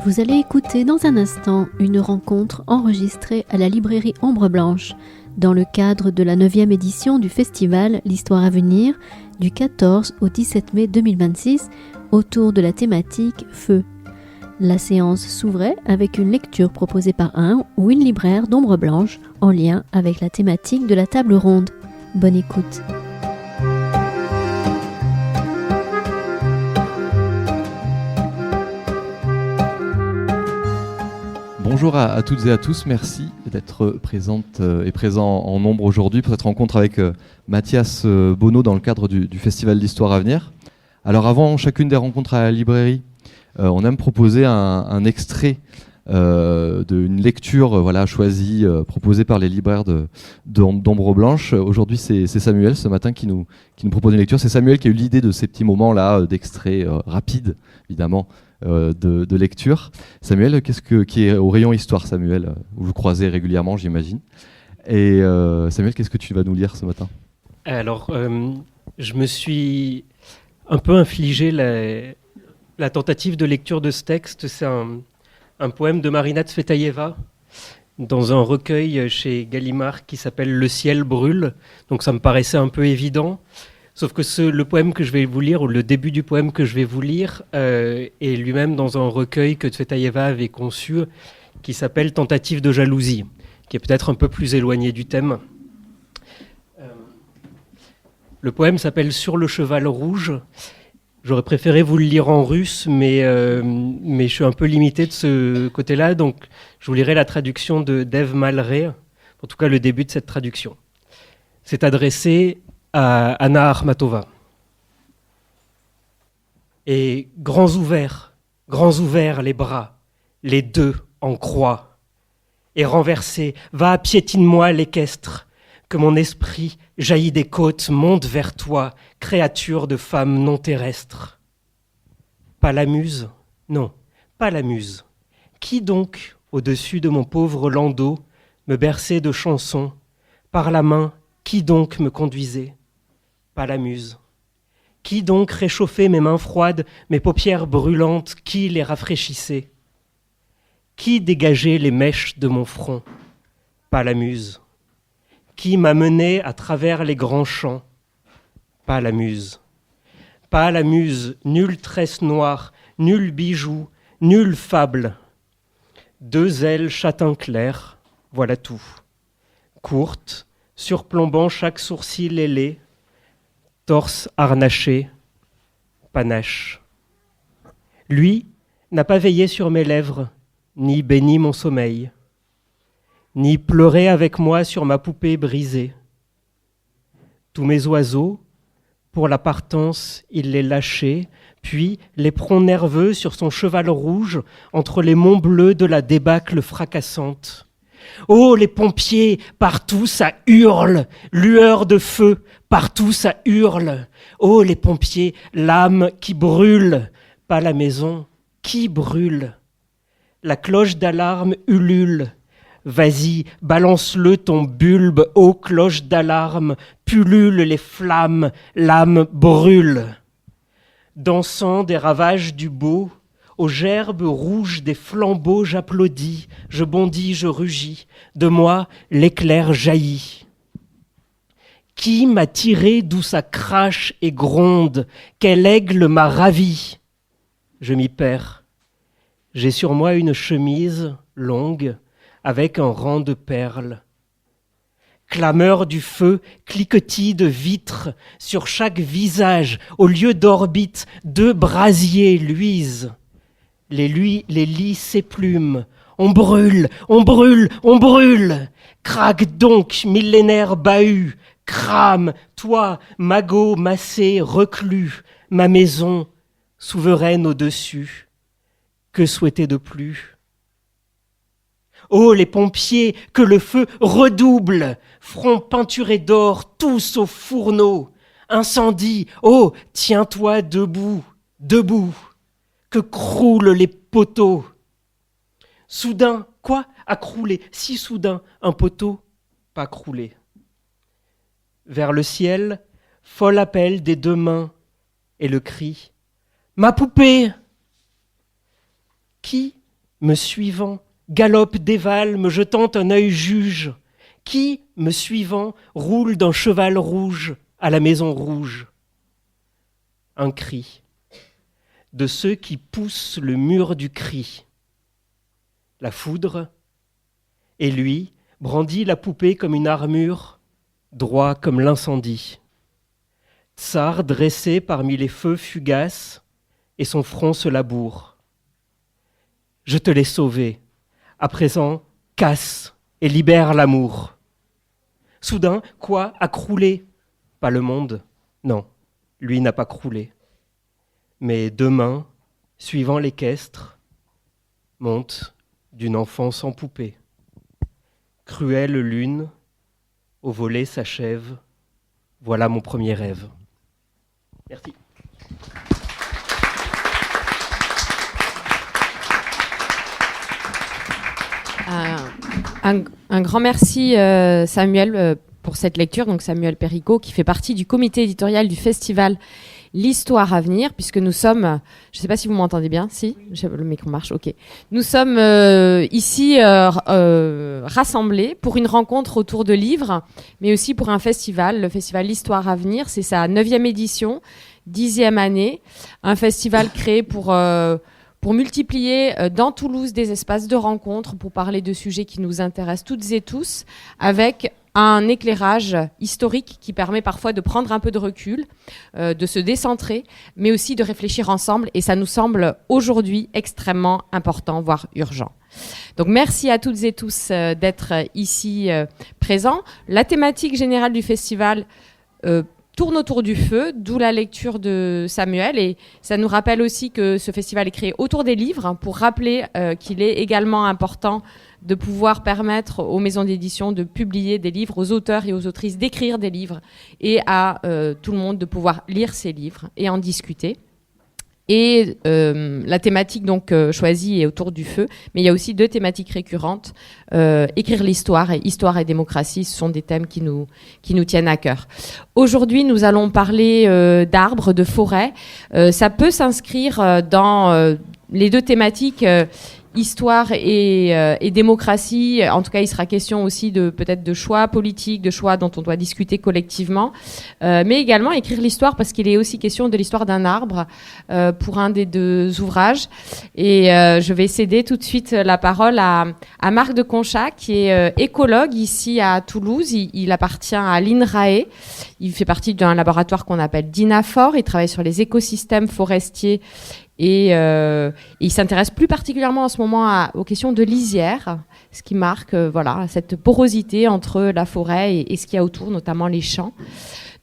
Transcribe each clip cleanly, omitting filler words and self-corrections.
Vous allez écouter dans un instant une rencontre enregistrée à la librairie Ombre Blanche dans le cadre de la 9e édition du festival L'Histoire à venir du 14 au 17 mai 2026 autour de la thématique Feu. La séance s'ouvrait avec une lecture proposée par un ou une libraire d'Ombre Blanche en lien avec la thématique de la table ronde. Bonne écoute. Bonjour à toutes et à tous, merci d'être présentes et présents en nombre aujourd'hui pour cette rencontre avec Mathias Bonneau dans le cadre du Festival d'Histoire à venir. Alors avant chacune des rencontres à la librairie, on aime proposer un extrait d'une lecture choisie, proposée par les libraires d'Ombre Blanche. Aujourd'hui c'est Samuel ce matin qui nous propose une lecture. C'est Samuel qui a eu l'idée de ces petits moments-là d'extraits rapides évidemment. De lecture. Samuel, qui est au rayon histoire, Samuel, où vous croisez régulièrement, j'imagine. Et Samuel, qu'est-ce que tu vas nous lire ce matin ? Alors, je me suis un peu infligé la tentative de lecture de ce texte. C'est un poème de Marina Tsvetaeva dans un recueil chez Gallimard qui s'appelle « Le ciel brûle ». Donc ça me paraissait un peu évident. Sauf que le poème que je vais vous lire, ou le début du poème que je vais vous lire, est lui-même dans un recueil que Tsvetaeva avait conçu, qui s'appelle « Tentative de jalousie », qui est peut-être un peu plus éloigné du thème. Le poème s'appelle « Sur le cheval rouge ». J'aurais préféré vous le lire en russe, mais je suis un peu limité de ce côté-là, donc je vous lirai la traduction de Dave Malré, en tout cas le début de cette traduction. C'est adressé à Anna Akhmatova. Et grands ouverts les bras, les deux en croix. Et renversé, va, piétine-moi l'équestre, que mon esprit jaillit des côtes, monte vers toi, créature de femme non terrestre. Pas la muse, non, pas la muse. Qui donc, au-dessus de mon pauvre landau, me berçait de chansons, par la main, qui donc me conduisait ? Pas la muse. Qui donc réchauffait mes mains froides, mes paupières brûlantes, qui les rafraîchissait ? Qui dégageait les mèches de mon front ? Pas la muse. Qui m'amenait à travers les grands champs ? Pas la muse. Pas la muse, nulle tresse noire, nul bijou, nulle fable. 2 ailes châtain clair, voilà tout. Courtes, surplombant chaque sourcil ailé, torse harnaché, panache. Lui n'a pas veillé sur mes lèvres, ni béni mon sommeil, ni pleuré avec moi sur ma poupée brisée. Tous mes oiseaux, pour la partance, il les lâchait, puis, l'éperon nerveux sur son cheval rouge, entre les monts bleus de la débâcle fracassante. Oh, les pompiers, partout ça hurle, lueur de feu, partout ça hurle. Oh, les pompiers, l'âme qui brûle, pas la maison, qui brûle. La cloche d'alarme ulule. Vas-y, balance-le ton bulbe, ô cloche d'alarme, pullule les flammes, l'âme brûle. Dansant des ravages du beau, aux gerbes rouges des flambeaux, j'applaudis, je bondis, je rugis. De moi, l'éclair jaillit. Qui m'a tiré d'où ça crache et gronde ? Quel aigle m'a ravi ? Je m'y perds. J'ai sur moi une chemise longue avec un rang de perles. Clameur du feu, cliquetis de vitres, sur chaque visage, au lieu d'orbite, 2 brasiers luisent. Les lits s'éplument. On brûle, on brûle, on brûle. Craque donc, millénaire bahut. Crame, toi, magot massé, reclus. Ma maison, souveraine au-dessus. Que souhaiter de plus ? Oh, les pompiers, que le feu redouble. Front peinturé d'or, tous au fourneau. Incendie, oh, tiens-toi debout, debout. Que croulent les poteaux. Soudain, quoi ? À crouler, si soudain, un poteau, pas croulé. Vers le ciel, fol appel des 2 mains, et le cri « Ma poupée !» Qui me suivant, galope, dévale, me jetant un œil juge, qui, me suivant, roule d'un cheval rouge à la maison rouge. Un cri de ceux qui poussent le mur du cri. La foudre, et lui brandit la poupée comme une armure, droit comme l'incendie. Tsar dressé parmi les feux fugaces, et son front se laboure. Je te l'ai sauvé, à présent, casse et libère l'amour. Soudain, quoi a croulé? Pas le monde, non, lui n'a pas croulé. Mais deux mains, suivant l'équestre, montent d'une enfant sans poupée. Cruelle lune, au volet s'achève, voilà mon premier rêve. Merci. Un grand merci Samuel pour cette lecture. Donc Samuel Perricot qui fait partie du comité éditorial du festival L'Histoire à venir, puisque nous sommes, je ne sais pas si vous m'entendez bien, si le micro marche, ok. Nous sommes ici rassemblés pour une rencontre autour de livres, mais aussi pour un festival, le festival L'Histoire à venir. C'est sa 9e édition, 10e année, un festival créé pour multiplier dans Toulouse des espaces de rencontre pour parler de sujets qui nous intéressent toutes et tous, avec un éclairage historique qui permet parfois de prendre un peu de recul, de se décentrer, mais aussi de réfléchir ensemble. Et ça nous semble aujourd'hui extrêmement important, voire urgent. Donc merci à toutes et tous d'être ici présents. La thématique générale du festival tourne autour du feu, d'où la lecture de Samuel. Et ça nous rappelle aussi que ce festival est créé autour des livres, pour rappeler qu'il est également important de pouvoir permettre aux maisons d'édition de publier des livres, aux auteurs et aux autrices d'écrire des livres, et à tout le monde de pouvoir lire ces livres et en discuter. Et la thématique donc choisie est autour du feu, mais il y a aussi 2 thématiques récurrentes. Écrire l'histoire et histoire et démocratie, ce sont des thèmes qui nous tiennent à cœur. Aujourd'hui, nous allons parler d'arbres, de forêts. Ça peut s'inscrire dans les 2 thématiques histoire et démocratie. En tout cas, il sera question aussi peut-être de choix politiques, de choix dont on doit discuter collectivement, mais également écrire l'histoire, parce qu'il est aussi question de l'histoire d'un arbre pour un des 2 ouvrages. Et je vais céder tout de suite la parole à Marc de Conchat, qui est écologue ici à Toulouse. Il appartient à l'INRAE. Il fait partie d'un laboratoire qu'on appelle DINAFOR. Il travaille sur les écosystèmes forestiers. Et il s'intéresse plus particulièrement en ce moment aux questions de lisière, ce qui marque cette porosité entre la forêt et ce qu'il y a autour, notamment les champs.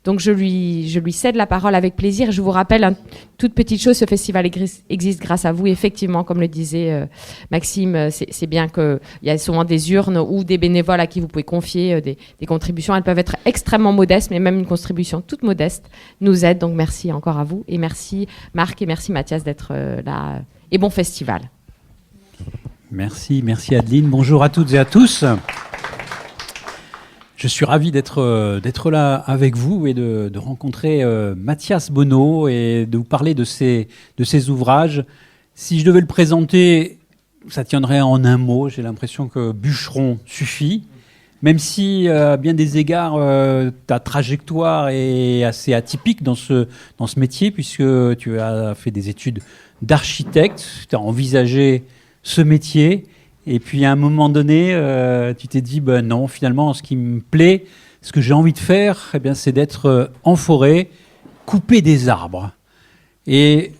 Donc je lui cède la parole avec plaisir. Je vous rappelle une toute petite chose, ce festival existe grâce à vous. Effectivement, comme le disait Maxime, c'est bien qu'il y a souvent des urnes ou des bénévoles à qui vous pouvez confier des contributions. Elles peuvent être extrêmement modestes, mais même une contribution toute modeste nous aide. Donc merci encore à vous. Et merci Marc et merci Mathias d'être là. Et bon festival. Merci Adeline. Bonjour à toutes et à tous. Je suis ravi d'être là avec vous et de rencontrer Mathias Bonneau et de vous parler de ses ouvrages. Si je devais le présenter, ça tiendrait en un mot. J'ai l'impression que bûcheron suffit. Même si, à bien des égards, ta trajectoire est assez atypique dans ce métier, puisque tu as fait des études d'architecte, tu as envisagé ce métier. Et puis à un moment donné, tu t'es dit, non, finalement, ce qui me plaît, ce que j'ai envie de faire, c'est d'être en forêt, couper des arbres. Et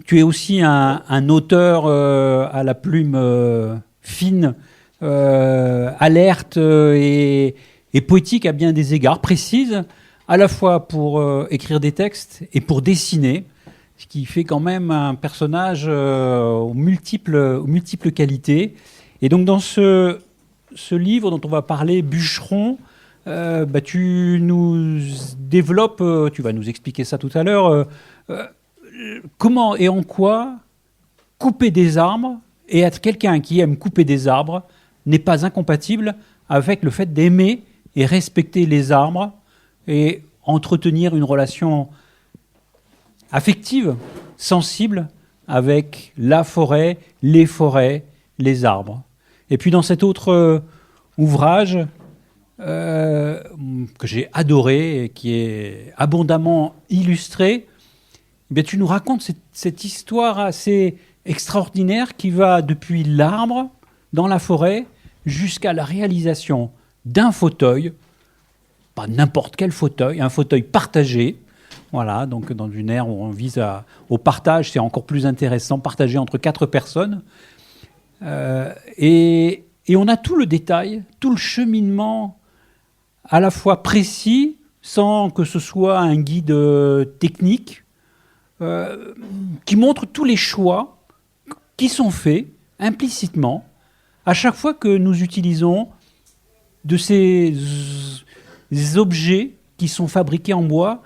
tu es aussi un auteur à la plume fine, alerte et poétique à bien des égards, précise, à la fois pour écrire des textes et pour dessiner, ce qui fait quand même un personnage aux multiples qualités. Et donc dans ce livre dont on va parler, Bûcheron, tu nous développes, tu vas nous expliquer ça tout à l'heure, comment et en quoi couper des arbres et être quelqu'un qui aime couper des arbres n'est pas incompatible avec le fait d'aimer et respecter les arbres et entretenir une relation affective, sensible avec la forêt, les forêts les arbres. Et puis dans cet autre ouvrage que j'ai adoré et qui est abondamment illustré, eh bien, tu nous racontes cette histoire assez extraordinaire qui va depuis l'arbre dans la forêt jusqu'à la réalisation d'un fauteuil, pas n'importe quel fauteuil, un fauteuil partagé. Voilà, donc dans une ère où on vise au partage, c'est encore plus intéressant, partagé entre 4 personnes. Et on a tout le détail, tout le cheminement à la fois précis, sans que ce soit un guide technique, qui montre tous les choix qui sont faits implicitement à chaque fois que nous utilisons de ces objets qui sont fabriqués en bois.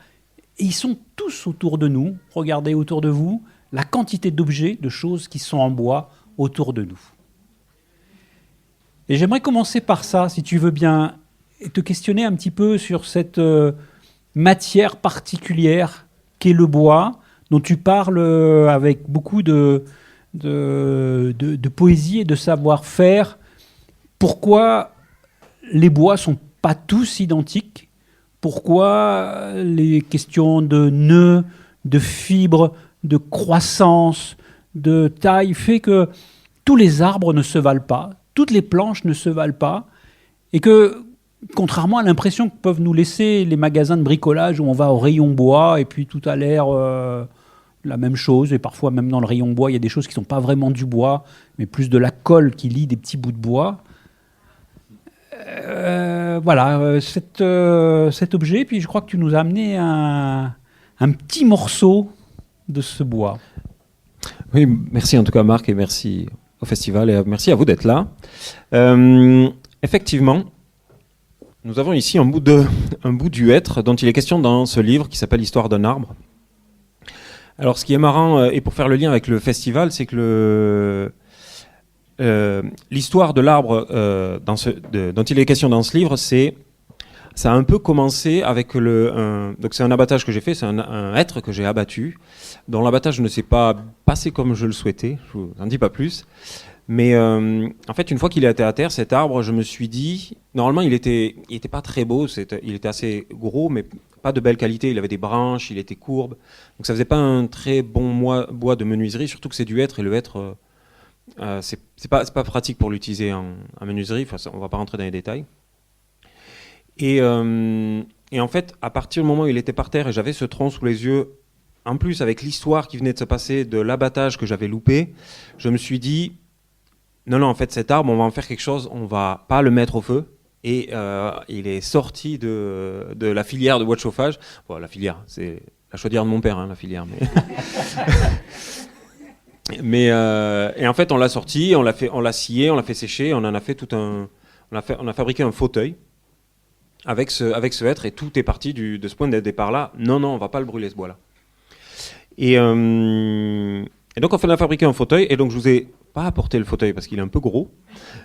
Et ils sont tous autour de nous. Regardez autour de vous la quantité d'objets, de choses qui sont en bois autour de nous. Et j'aimerais commencer par ça, si tu veux bien, et te questionner un petit peu sur cette matière particulière qu'est le bois, dont tu parles avec beaucoup de poésie et de savoir-faire. Pourquoi les bois ne sont pas tous identiques ? Pourquoi les questions de nœuds, de fibres, de croissance, de taille fait que tous les arbres ne se valent pas, toutes les planches ne se valent pas, et que, contrairement à l'impression que peuvent nous laisser les magasins de bricolage où on va au rayon bois et puis tout a l'air la même chose, et parfois même dans le rayon bois, il y a des choses qui ne sont pas vraiment du bois, mais plus de la colle qui lie des petits bouts de bois. Voilà, cet objet, puis je crois que tu nous as amené un petit morceau de ce bois. Oui, merci en tout cas Marc, et merci au festival, et merci à vous d'être là. Effectivement, nous avons ici un bout du hêtre dont il est question dans ce livre qui s'appelle Histoire d'un arbre. Alors ce qui est marrant, et pour faire le lien avec le festival, c'est que l'histoire de l'arbre dont il est question dans ce livre, ça a un peu commencé avec donc c'est un abattage que j'ai fait, c'est un hêtre que j'ai abattu, dont l'abattage ne s'est pas passé comme je le souhaitais, je vous en dis pas plus. Mais en fait, une fois qu'il a été à terre, cet arbre, je me suis dit, normalement il était pas très beau, il était assez gros, mais pas de belle qualité, il avait des branches, il était courbe, donc ça faisait pas un très bon bois de menuiserie, surtout que c'est du hêtre, et le hêtre... c'est pas pratique pour l'utiliser en menuiserie, on va pas rentrer dans les détails. Et en fait, à partir du moment où il était par terre et j'avais ce tronc sous les yeux, en plus avec l'histoire qui venait de se passer de l'abattage que j'avais loupé, je me suis dit, non, en fait cet arbre, on va en faire quelque chose, on va pas le mettre au feu. Et il est sorti de la filière de bois de chauffage. Bon, la filière, c'est la chaudière de mon père, hein, la filière. Mais et en fait, on l'a sorti, on l'a scié, on l'a fait sécher, on a fabriqué un fauteuil avec ce hêtre, et tout est parti de ce point de départ-là. Non, on va pas le brûler, ce bois-là. Et donc, on a fabriqué un fauteuil, et donc je vous ai pas apporté le fauteuil parce qu'il est un peu gros,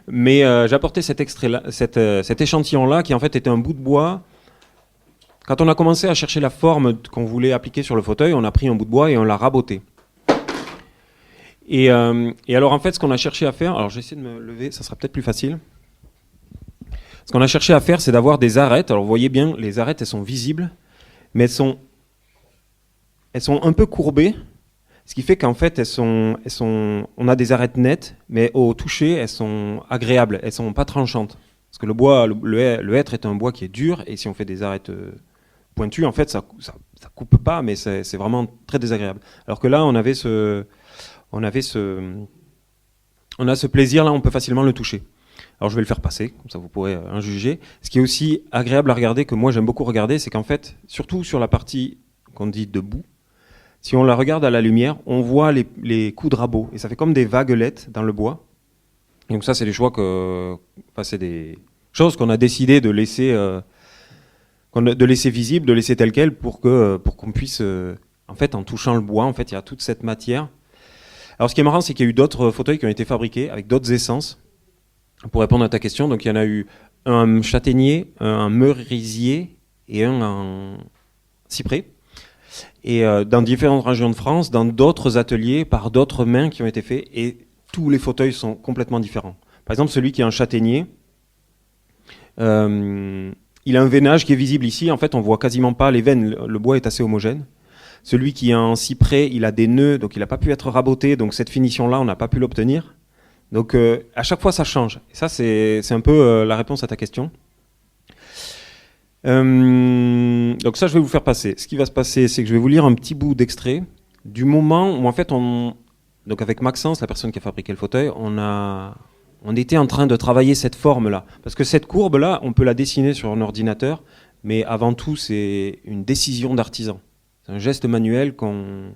mais j'ai apporté cet échantillon-là qui en fait était un bout de bois. Quand on a commencé à chercher la forme qu'on voulait appliquer sur le fauteuil, on a pris un bout de bois et on l'a raboté. Et alors en fait, ce qu'on a cherché à faire, alors j'essaie de me lever, ça sera peut-être plus facile. Ce qu'on a cherché à faire, c'est d'avoir des arêtes. Alors vous voyez bien, les arêtes, elles sont visibles, mais elles sont un peu courbées, ce qui fait qu'en fait, on a des arêtes nettes, mais au toucher, elles sont agréables, elles sont pas tranchantes. Parce que le bois, le hêtre est un bois qui est dur, et si on fait des arêtes pointues, en fait, ça coupe pas, mais c'est vraiment très désagréable. Alors que là, on a ce plaisir-là, on peut facilement le toucher. Alors je vais le faire passer, comme ça vous pourrez en juger. Ce qui est aussi agréable à regarder, que moi j'aime beaucoup regarder, c'est qu'en fait, surtout sur la partie qu'on dit debout, si on la regarde à la lumière, on voit les coups de rabot, et ça fait comme des vaguelettes dans le bois. Et donc ça, c'est des choix c'est des choses qu'on a décidé de laisser visibles, de laisser telles quelles, pour qu'on puisse, en fait, en touchant le bois, en fait, il y a toute cette matière. Alors ce qui est marrant, c'est qu'il y a eu d'autres fauteuils qui ont été fabriqués avec d'autres essences. Pour répondre à ta question, donc il y en a eu un châtaignier, un merisier et un en cyprès. Et dans différentes régions de France, dans d'autres ateliers, par d'autres mains qui ont été faits. Et tous les fauteuils sont complètement différents. Par exemple, celui qui est un châtaignier, il a un veinage qui est visible ici. En fait, on voit quasiment pas les veines. Le bois est assez homogène. Celui qui est en cyprès, il a des nœuds, donc il n'a pas pu être raboté. Donc cette finition-là, on n'a pas pu l'obtenir. Donc à chaque fois, ça change. Et ça, c'est un peu la réponse à ta question. Donc ça, je vais vous faire passer. Ce qui va se passer, c'est que je vais vous lire un petit bout d'extrait du moment où, en fait, donc avec Maxence, la personne qui a fabriqué le fauteuil, on était en train de travailler cette forme-là. Parce que cette courbe-là, on peut la dessiner sur un ordinateur, mais avant tout, c'est une décision d'artisan. C'est un geste manuel qu'on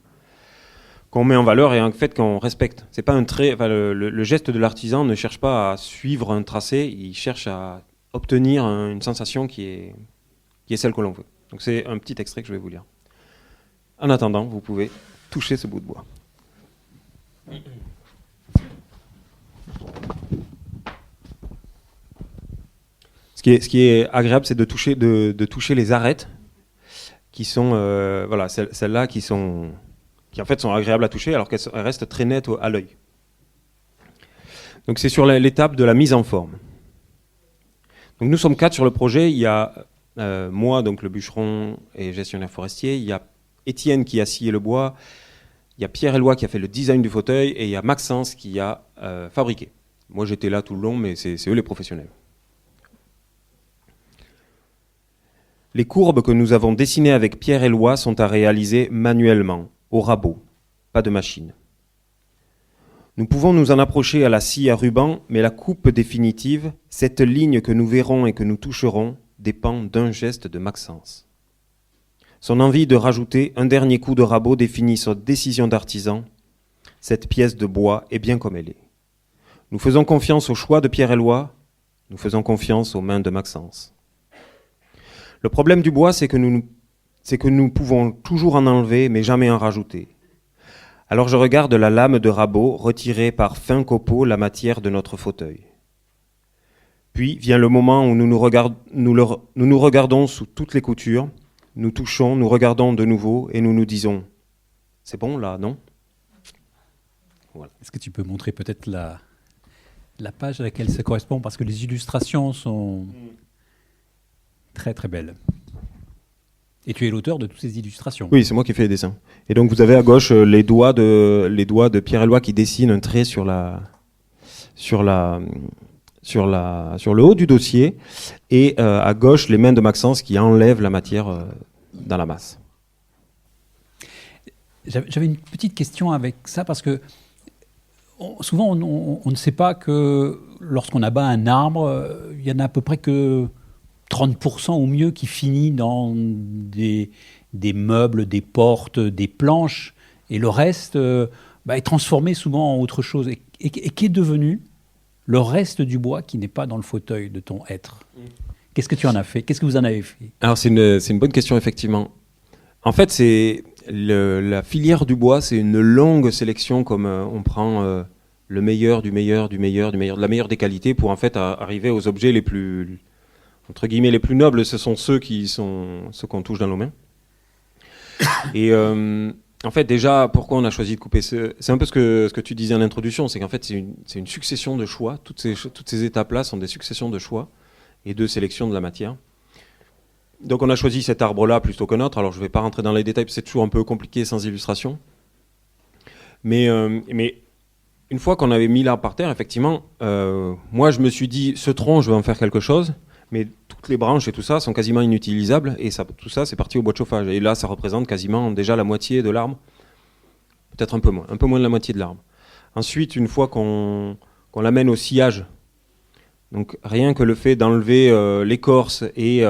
met en valeur et en fait qu'on respecte. C'est pas un trait. Enfin, le geste de l'artisan ne cherche pas à suivre un tracé, il cherche à obtenir une sensation qui est celle que l'on veut. Donc c'est un petit extrait que je vais vous lire. En attendant, vous pouvez toucher ce bout de bois. Ce qui est agréable, c'est de toucher les arêtes qui sont, voilà, celles-là qui en fait sont agréables à toucher alors qu'elles restent très nettes à l'œil. Donc c'est sur l'étape de la mise en forme. Donc nous sommes 4 sur le projet. Il y a moi, donc le bûcheron et gestionnaire forestier. Il y a Étienne qui a scié le bois. Il y a Pierre-Éloi qui a fait le design du fauteuil. Et il y a Maxence qui a fabriqué. Moi j'étais là tout le long, mais c'est eux les professionnels. Les courbes que nous avons dessinées avec Pierre-Éloi sont à réaliser manuellement, au rabot, pas de machine. Nous pouvons nous en approcher à la scie à ruban, mais la coupe définitive, cette ligne que nous verrons et que nous toucherons, dépend d'un geste de Maxence. Son envie de rajouter un dernier coup de rabot définit sa décision d'artisan. Cette pièce de bois est bien comme elle est. Nous faisons confiance au choix de Pierre-Éloi, nous faisons confiance aux mains de Maxence. Le problème du bois, c'est que nous pouvons toujours en enlever, mais jamais en rajouter. Alors je regarde la lame de rabot retirer par fin copeau la matière de notre fauteuil. Puis vient le moment où nous nous regardons sous toutes les coutures, nous touchons, nous regardons de nouveau et nous nous disons « C'est bon là, non ?» Voilà. Est-ce que tu peux montrer peut-être la page à laquelle ça correspond? Parce que les illustrations sont très très belles. Et tu es l'auteur de toutes ces illustrations. Oui, c'est moi qui ai fait les dessins. Et donc vous avez à gauche les doigts de Pierre-Éloi qui dessinent un trait sur le haut du dossier, et à gauche les mains de Maxence qui enlèvent la matière dans la masse. J'avais une petite question avec ça, parce que souvent on ne sait pas que lorsqu'on abat un arbre, il y en a à peu près que 30% ou mieux qui finit dans des meubles, des portes, des planches, et le reste est transformé souvent en autre chose. Et qu'est devenu le reste du bois qui n'est pas dans le fauteuil de ton être? Qu'est-ce que tu en as fait? Qu'est-ce que vous en avez fait? Alors c'est une bonne question, effectivement. En fait, c'est la filière du bois, c'est une longue sélection, comme on prend le meilleur du meilleur, de la meilleure des qualités pour en fait arriver aux objets les plus, entre guillemets, les plus nobles. Ce sont ceux qu'on touche dans nos mains. Et en fait, déjà, pourquoi on a choisi de couper c'est un peu ce que tu disais en introduction, c'est qu'en fait, c'est une succession de choix. Toutes ces étapes-là sont des successions de choix et de sélection de la matière. Donc on a choisi cet arbre-là plutôt qu'un autre. Alors je ne vais pas rentrer dans les détails, c'est toujours un peu compliqué sans illustration. Mais une fois qu'on avait mis l'arbre par terre, effectivement, moi je me suis dit, ce tronc, je vais en faire quelque chose, mais toutes les branches et tout ça sont quasiment inutilisables, et tout ça c'est parti au bois de chauffage. Et là ça représente quasiment déjà la moitié de l'arbre, peut-être un peu moins de la moitié de l'arbre. Ensuite, une fois qu'on l'amène au sciage, donc rien que le fait d'enlever l'écorce et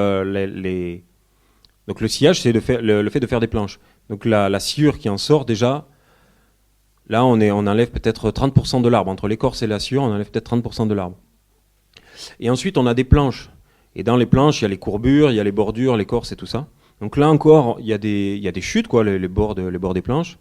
donc le sciage, c'est le fait de faire des planches. Donc la sciure qui en sort déjà, là on enlève peut-être 30% de l'arbre. Entre l'écorce et la sciure, on enlève peut-être 30% de l'arbre. Et ensuite on a des planches. Et dans les planches, il y a les courbures, il y a les bordures, l'écorce et tout ça. Donc là encore, il y a des chutes, quoi, les bords des planches.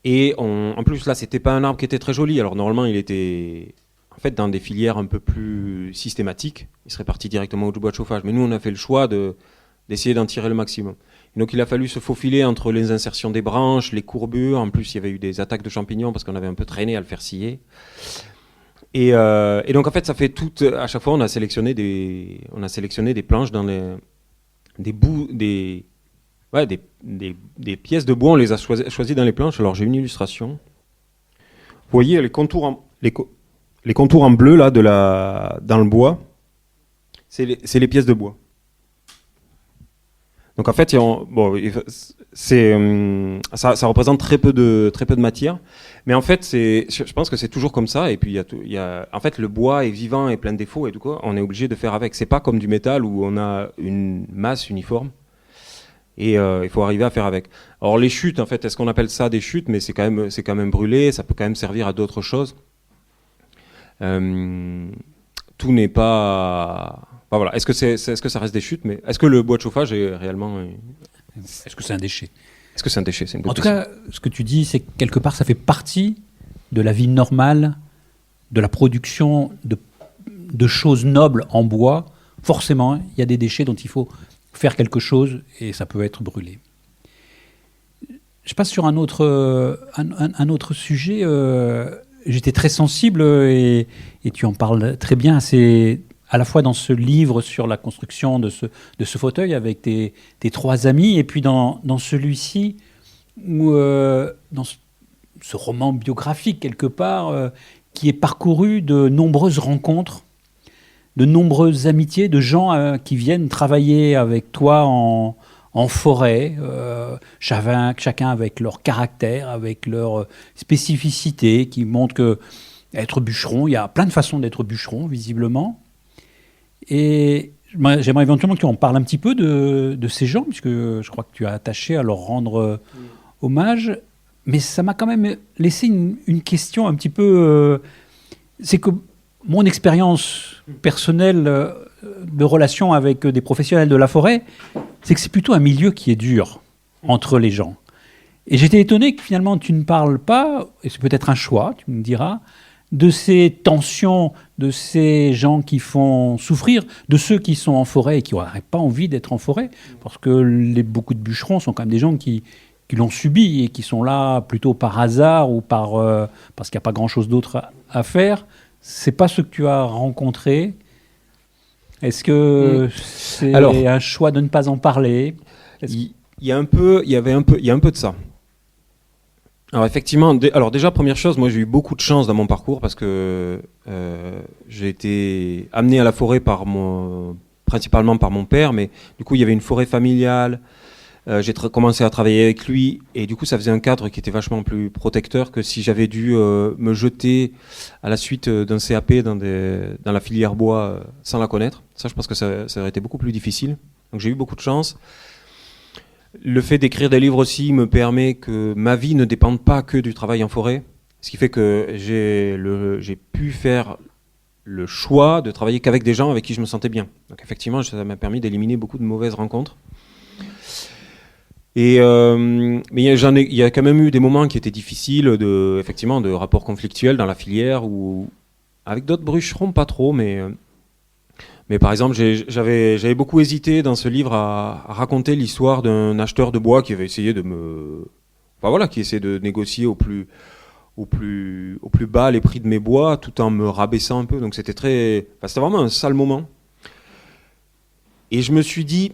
Et en plus là, c'était pas un arbre qui était très joli. Alors normalement, il était en fait dans des filières un peu plus systématiques. Il serait parti directement au bois de chauffage. Mais nous, on a fait le choix d'essayer d'en tirer le maximum. Et donc il a fallu se faufiler entre les insertions des branches, les courbures. En plus, il y avait eu des attaques de champignons parce qu'on avait un peu traîné à le faire scier. Et donc en fait, ça fait tout. À chaque fois, on a sélectionné des planches dans des pièces de bois. On les a choisies dans les planches. Alors j'ai une illustration. Vous voyez les contours en bleu là dans le bois. C'est les pièces de bois. Donc en fait, ça représente très peu de matière, mais en fait, je pense que c'est toujours comme ça. Et puis en fait, le bois est vivant et plein de défauts et tout quoi. On est obligé de faire avec. C'est pas comme du métal où on a une masse uniforme et il faut arriver à faire avec. Alors les chutes, en fait, est-ce qu'on appelle ça des chutes? Mais c'est quand même brûlé. Ça peut quand même servir à d'autres choses. Tout n'est pas. Enfin, voilà. Est-ce que ça reste des chutes? Mais est-ce que le bois de chauffage est réellement. Est-ce que c'est un déchet? Est-ce que c'est un déchet? C'est une bonne En tout question. cas, ce que tu dis, c'est que quelque part, ça fait partie de la vie normale, de la production de choses nobles en bois. Forcément, il y a des déchets dont il faut faire quelque chose et ça peut être brûlé. Je passe sur un autre sujet. J'étais très sensible et tu en parles très bien. C'est à la fois dans ce livre sur la construction de ce fauteuil avec tes 3 amis, et puis dans celui-ci, où, dans ce roman biographique quelque part, qui est parcouru de nombreuses rencontres, de nombreuses amitiés, de gens qui viennent travailler avec toi en forêt, chacun avec leur caractère, avec leur spécificité, qui montrent que être bûcheron, il y a plein de façons d'être bûcheron, visiblement. Et j'aimerais éventuellement que tu en parles un petit peu de ces gens, puisque je crois que tu as attaché à leur rendre hommage. Mais ça m'a quand même laissé une question un petit peu... c'est que mon expérience personnelle de relation avec des professionnels de la forêt, c'est que c'est plutôt un milieu qui est dur entre les gens. Et j'étais étonné que finalement tu ne parles pas, et c'est peut-être un choix, tu me diras, de ces tensions, de ces gens qui font souffrir, de ceux qui sont en forêt et qui n'auraient pas envie d'être en forêt, parce que beaucoup de bûcherons sont quand même des gens qui l'ont subi et qui sont là plutôt par hasard ou parce qu'il n'y a pas grand-chose d'autre à faire. C'est pas ce que tu as rencontré. Est-ce que c'est un choix de ne pas en parler? Il y a un peu de ça. Alors effectivement, déjà première chose, moi j'ai eu beaucoup de chance dans mon parcours parce que j'ai été amené à la forêt principalement par mon père, mais du coup il y avait une forêt familiale. J'ai commencé à travailler avec lui et du coup ça faisait un cadre qui était vachement plus protecteur que si j'avais dû me jeter à la suite d'un CAP dans la filière bois sans la connaître. Ça, je pense que ça aurait été beaucoup plus difficile. Donc j'ai eu beaucoup de chance. Le fait d'écrire des livres aussi me permet que ma vie ne dépende pas que du travail en forêt, ce qui fait que j'ai pu faire le choix de travailler qu'avec des gens avec qui je me sentais bien. Donc effectivement, ça m'a permis d'éliminer beaucoup de mauvaises rencontres. Mais il y a quand même eu des moments qui étaient difficiles, effectivement, de rapports conflictuels dans la filière, ou avec d'autres bûcherons, pas trop, mais par exemple, j'avais beaucoup hésité dans ce livre à raconter l'histoire d'un acheteur de bois qui avait essayé qui essayait de négocier au plus bas les prix de mes bois, tout en me rabaissant un peu. Donc c'était vraiment un sale moment. Et je me suis dit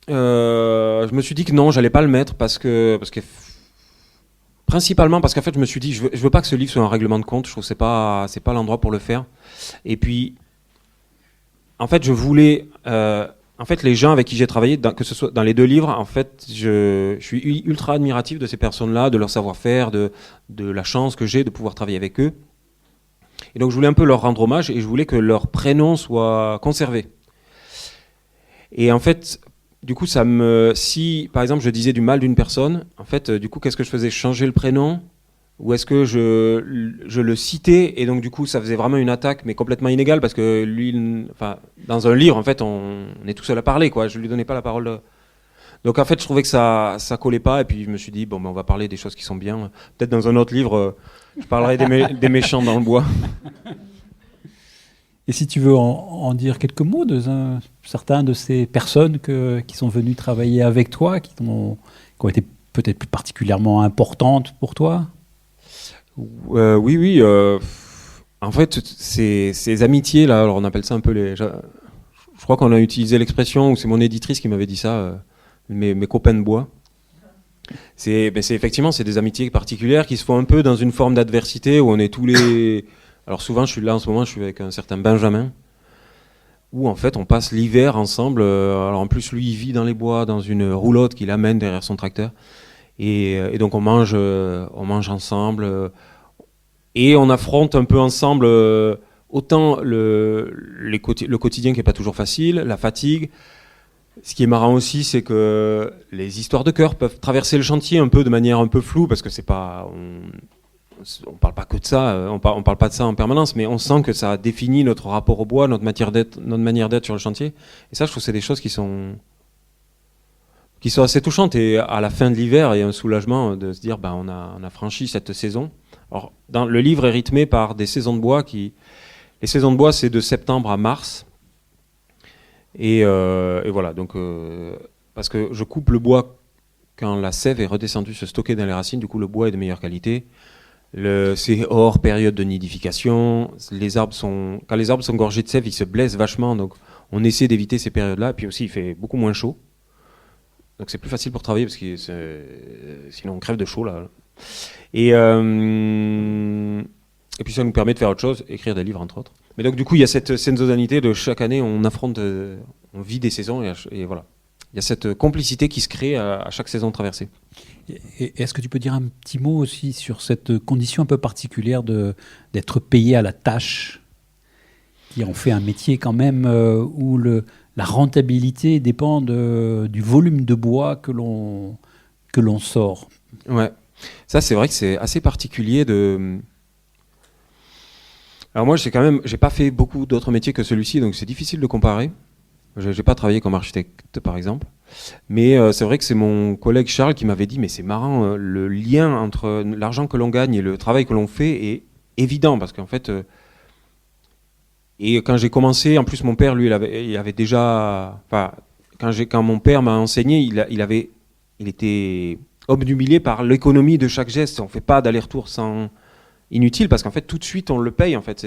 que non, j'allais pas le mettre principalement parce qu'en fait je me suis dit je veux pas que ce livre soit un règlement de compte. Je trouve que c'est pas l'endroit pour le faire. Et puis en fait je voulais les gens avec qui j'ai travaillé, que ce soit dans les 2 livres, en fait je suis ultra admiratif de ces personnes-là, de leur savoir-faire, de la chance que j'ai de pouvoir travailler avec eux. Et donc je voulais un peu leur rendre hommage et je voulais que leur prénom soit conservé. Et en fait, du coup, si par exemple je disais du mal d'une personne, en fait, du coup, qu'est-ce que je faisais? Changer le prénom, ou est-ce que je le citais, et donc du coup, ça faisait vraiment une attaque, mais complètement inégale, parce que lui, dans un livre, en fait, on est tout seul à parler, quoi. Je lui donnais pas la parole. Donc en fait, je trouvais que ça collait pas, et puis je me suis dit on va parler des choses qui sont bien. Peut-être dans un autre livre, je parlerai des méchants dans le bois. Et si tu veux en dire quelques mots de certains de ces personnes qui sont venues travailler avec toi, qui ont été peut-être plus particulièrement importantes pour toi? Oui. En fait, ces amitiés-là, alors on appelle ça un peu les... Je crois qu'on a utilisé l'expression, ou c'est mon éditrice qui m'avait dit ça, mes copains de bois. C'est effectivement, c'est des amitiés particulières qui se font un peu dans une forme d'adversité où on est tous les... Alors souvent, je suis là en ce moment, je suis avec un certain Benjamin, où en fait on passe l'hiver ensemble. Alors en plus, lui, il vit dans les bois, dans une roulotte qu'il amène derrière son tracteur. Et donc on mange ensemble, et on affronte un peu ensemble autant le quotidien qui n'est pas toujours facile, la fatigue. Ce qui est marrant aussi, c'est que les histoires de cœur peuvent traverser le chantier un peu de manière un peu floue, parce que c'est pas, on parle pas que de ça, on parle pas de ça en permanence, mais on sent que ça définit notre rapport au bois, notre manière d'être sur le chantier. Et ça, je trouve que c'est des choses qui sont assez touchantes. Et à la fin de l'hiver, il y a un soulagement de se dire, on a franchi cette saison. Alors, le livre est rythmé par des saisons de bois les saisons de bois, c'est de septembre à mars. Et voilà, donc parce que je coupe le bois quand la sève est redescendue se stocker dans les racines, du coup le bois est de meilleure qualité. C'est hors période de nidification. Quand les arbres sont gorgés de sève, ils se blessent vachement, donc on essaie d'éviter ces périodes-là. Et puis aussi, il fait beaucoup moins chaud, donc c'est plus facile pour travailler parce que sinon on crève de chaud là. Et puis ça nous permet de faire autre chose, écrire des livres entre autres. Mais donc du coup il y a cette saisonnalité de chaque année, on vit des saisons et voilà. Il y a cette complicité qui se crée à chaque saison traversée. Et est-ce que tu peux dire un petit mot aussi sur cette condition un peu particulière d'être payé à la tâche, qui en fait un métier quand même où la rentabilité dépend du volume de bois que l'on sort? Ouais, ça c'est vrai que c'est assez particulier Alors moi j'ai pas fait beaucoup d'autres métiers que celui-ci, donc c'est difficile de comparer. J'ai pas travaillé comme architecte par exemple, mais c'est vrai que c'est mon collègue Charles qui m'avait dit mais c'est marrant, le lien entre l'argent que l'on gagne et le travail que l'on fait est évident, parce qu'en fait et quand j'ai commencé, en plus mon père lui il avait déjà, enfin quand mon père m'a enseigné, il était obnubilé par l'économie de chaque geste. On fait pas d'aller-retour inutile, parce qu'en fait tout de suite on le paye en fait.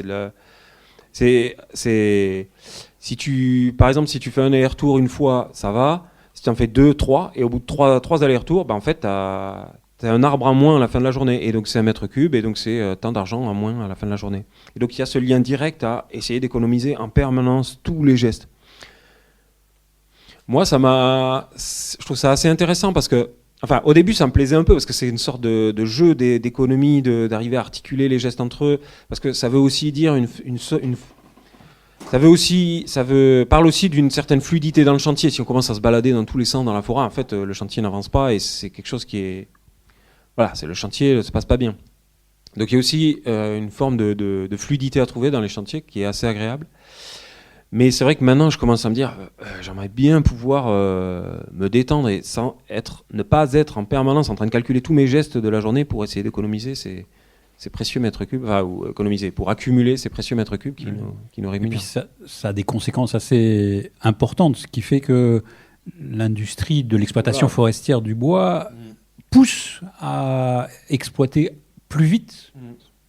Par exemple, si tu fais un aller-retour une fois, ça va. Si tu en fais 2, 3, et au bout de 3 allers-retours, en fait, t'as un arbre en moins à la fin de la journée. Et donc, c'est un mètre cube, et donc, c'est tant d'argent en moins à la fin de la journée. Et donc, il y a ce lien direct à essayer d'économiser en permanence tous les gestes. Moi, je trouve ça assez intéressant parce que, enfin, au début, ça me plaisait un peu parce que c'est une sorte de jeu d'économie, d'arriver à articuler les gestes entre eux. Parce que ça veut aussi dire parle aussi d'une certaine fluidité dans le chantier. Si on commence à se balader dans tous les sens dans la forêt, en fait, le chantier n'avance pas et c'est quelque chose qui est... Voilà, c'est le chantier, ça se passe pas bien. Donc il y a aussi une forme de fluidité à trouver dans les chantiers qui est assez agréable. Mais c'est vrai que maintenant, je commence à me dire, j'aimerais bien pouvoir me détendre et ne pas être en permanence en train de calculer tous mes gestes de la journée pour essayer d'économiser ces précieux mètres cubes, ou économiser, pour accumuler ces précieux mètres cubes qui nous rémunèrent. Et puis ça a des conséquences assez importantes, ce qui fait que l'industrie de l'exploitation forestière du bois pousse à exploiter plus vite,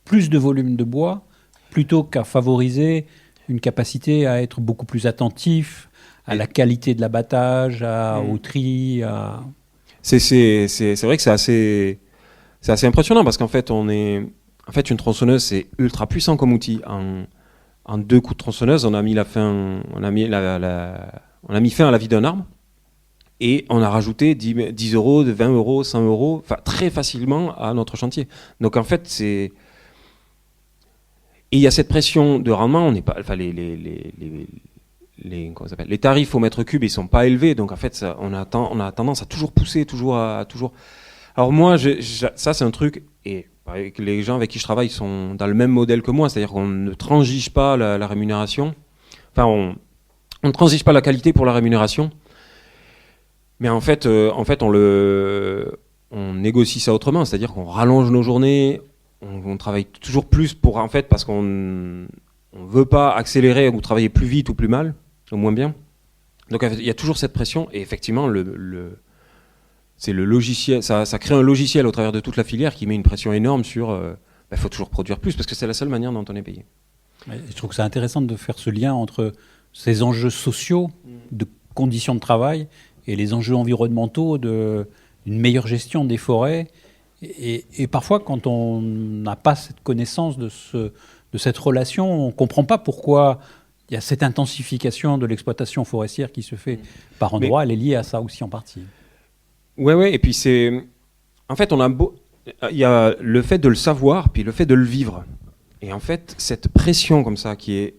plus de volume de bois, plutôt qu'à favoriser une capacité à être beaucoup plus attentif à la qualité de l'abattage, au tri. C'est vrai que c'est assez impressionnant, parce qu'en fait, une tronçonneuse, c'est ultra puissant comme outil. En 2 coups de tronçonneuse, on a mis fin à la vie d'un arbre, et on a rajouté 10 euros, 20 euros, 100 euros, très facilement à notre chantier. Donc en fait, et il y a cette pression de rendement, les tarifs au mètre cube, ils sont pas élevés, donc en fait, on a tendance à toujours pousser, toujours. Alors moi, ça c'est un truc, et les gens avec qui je travaille sont dans le même modèle que moi, c'est-à-dire qu'on ne transige pas la rémunération, on ne transige pas la qualité pour la rémunération, mais en fait on négocie ça autrement, c'est-à-dire qu'on rallonge nos journées, on travaille toujours plus parce qu'on on veut pas accélérer ou travailler plus vite ou plus mal, ou moins bien. Donc il y a toujours cette pression, et effectivement, c'est le logiciel, ça crée un logiciel au travers de toute la filière qui met une pression énorme sur faut toujours produire plus, parce que c'est la seule manière dont on est payé. Je trouve que c'est intéressant de faire ce lien entre ces enjeux sociaux, de conditions de travail, et les enjeux environnementaux d'une meilleure gestion des forêts. Et parfois, quand on n'a pas cette connaissance de cette relation, on ne comprend pas pourquoi il y a cette intensification de l'exploitation forestière qui se fait par endroits. Elle est liée à ça aussi en partie. Ouais, et puis en fait, il y a le fait de le savoir, puis le fait de le vivre. Et en fait, cette pression comme ça, qui est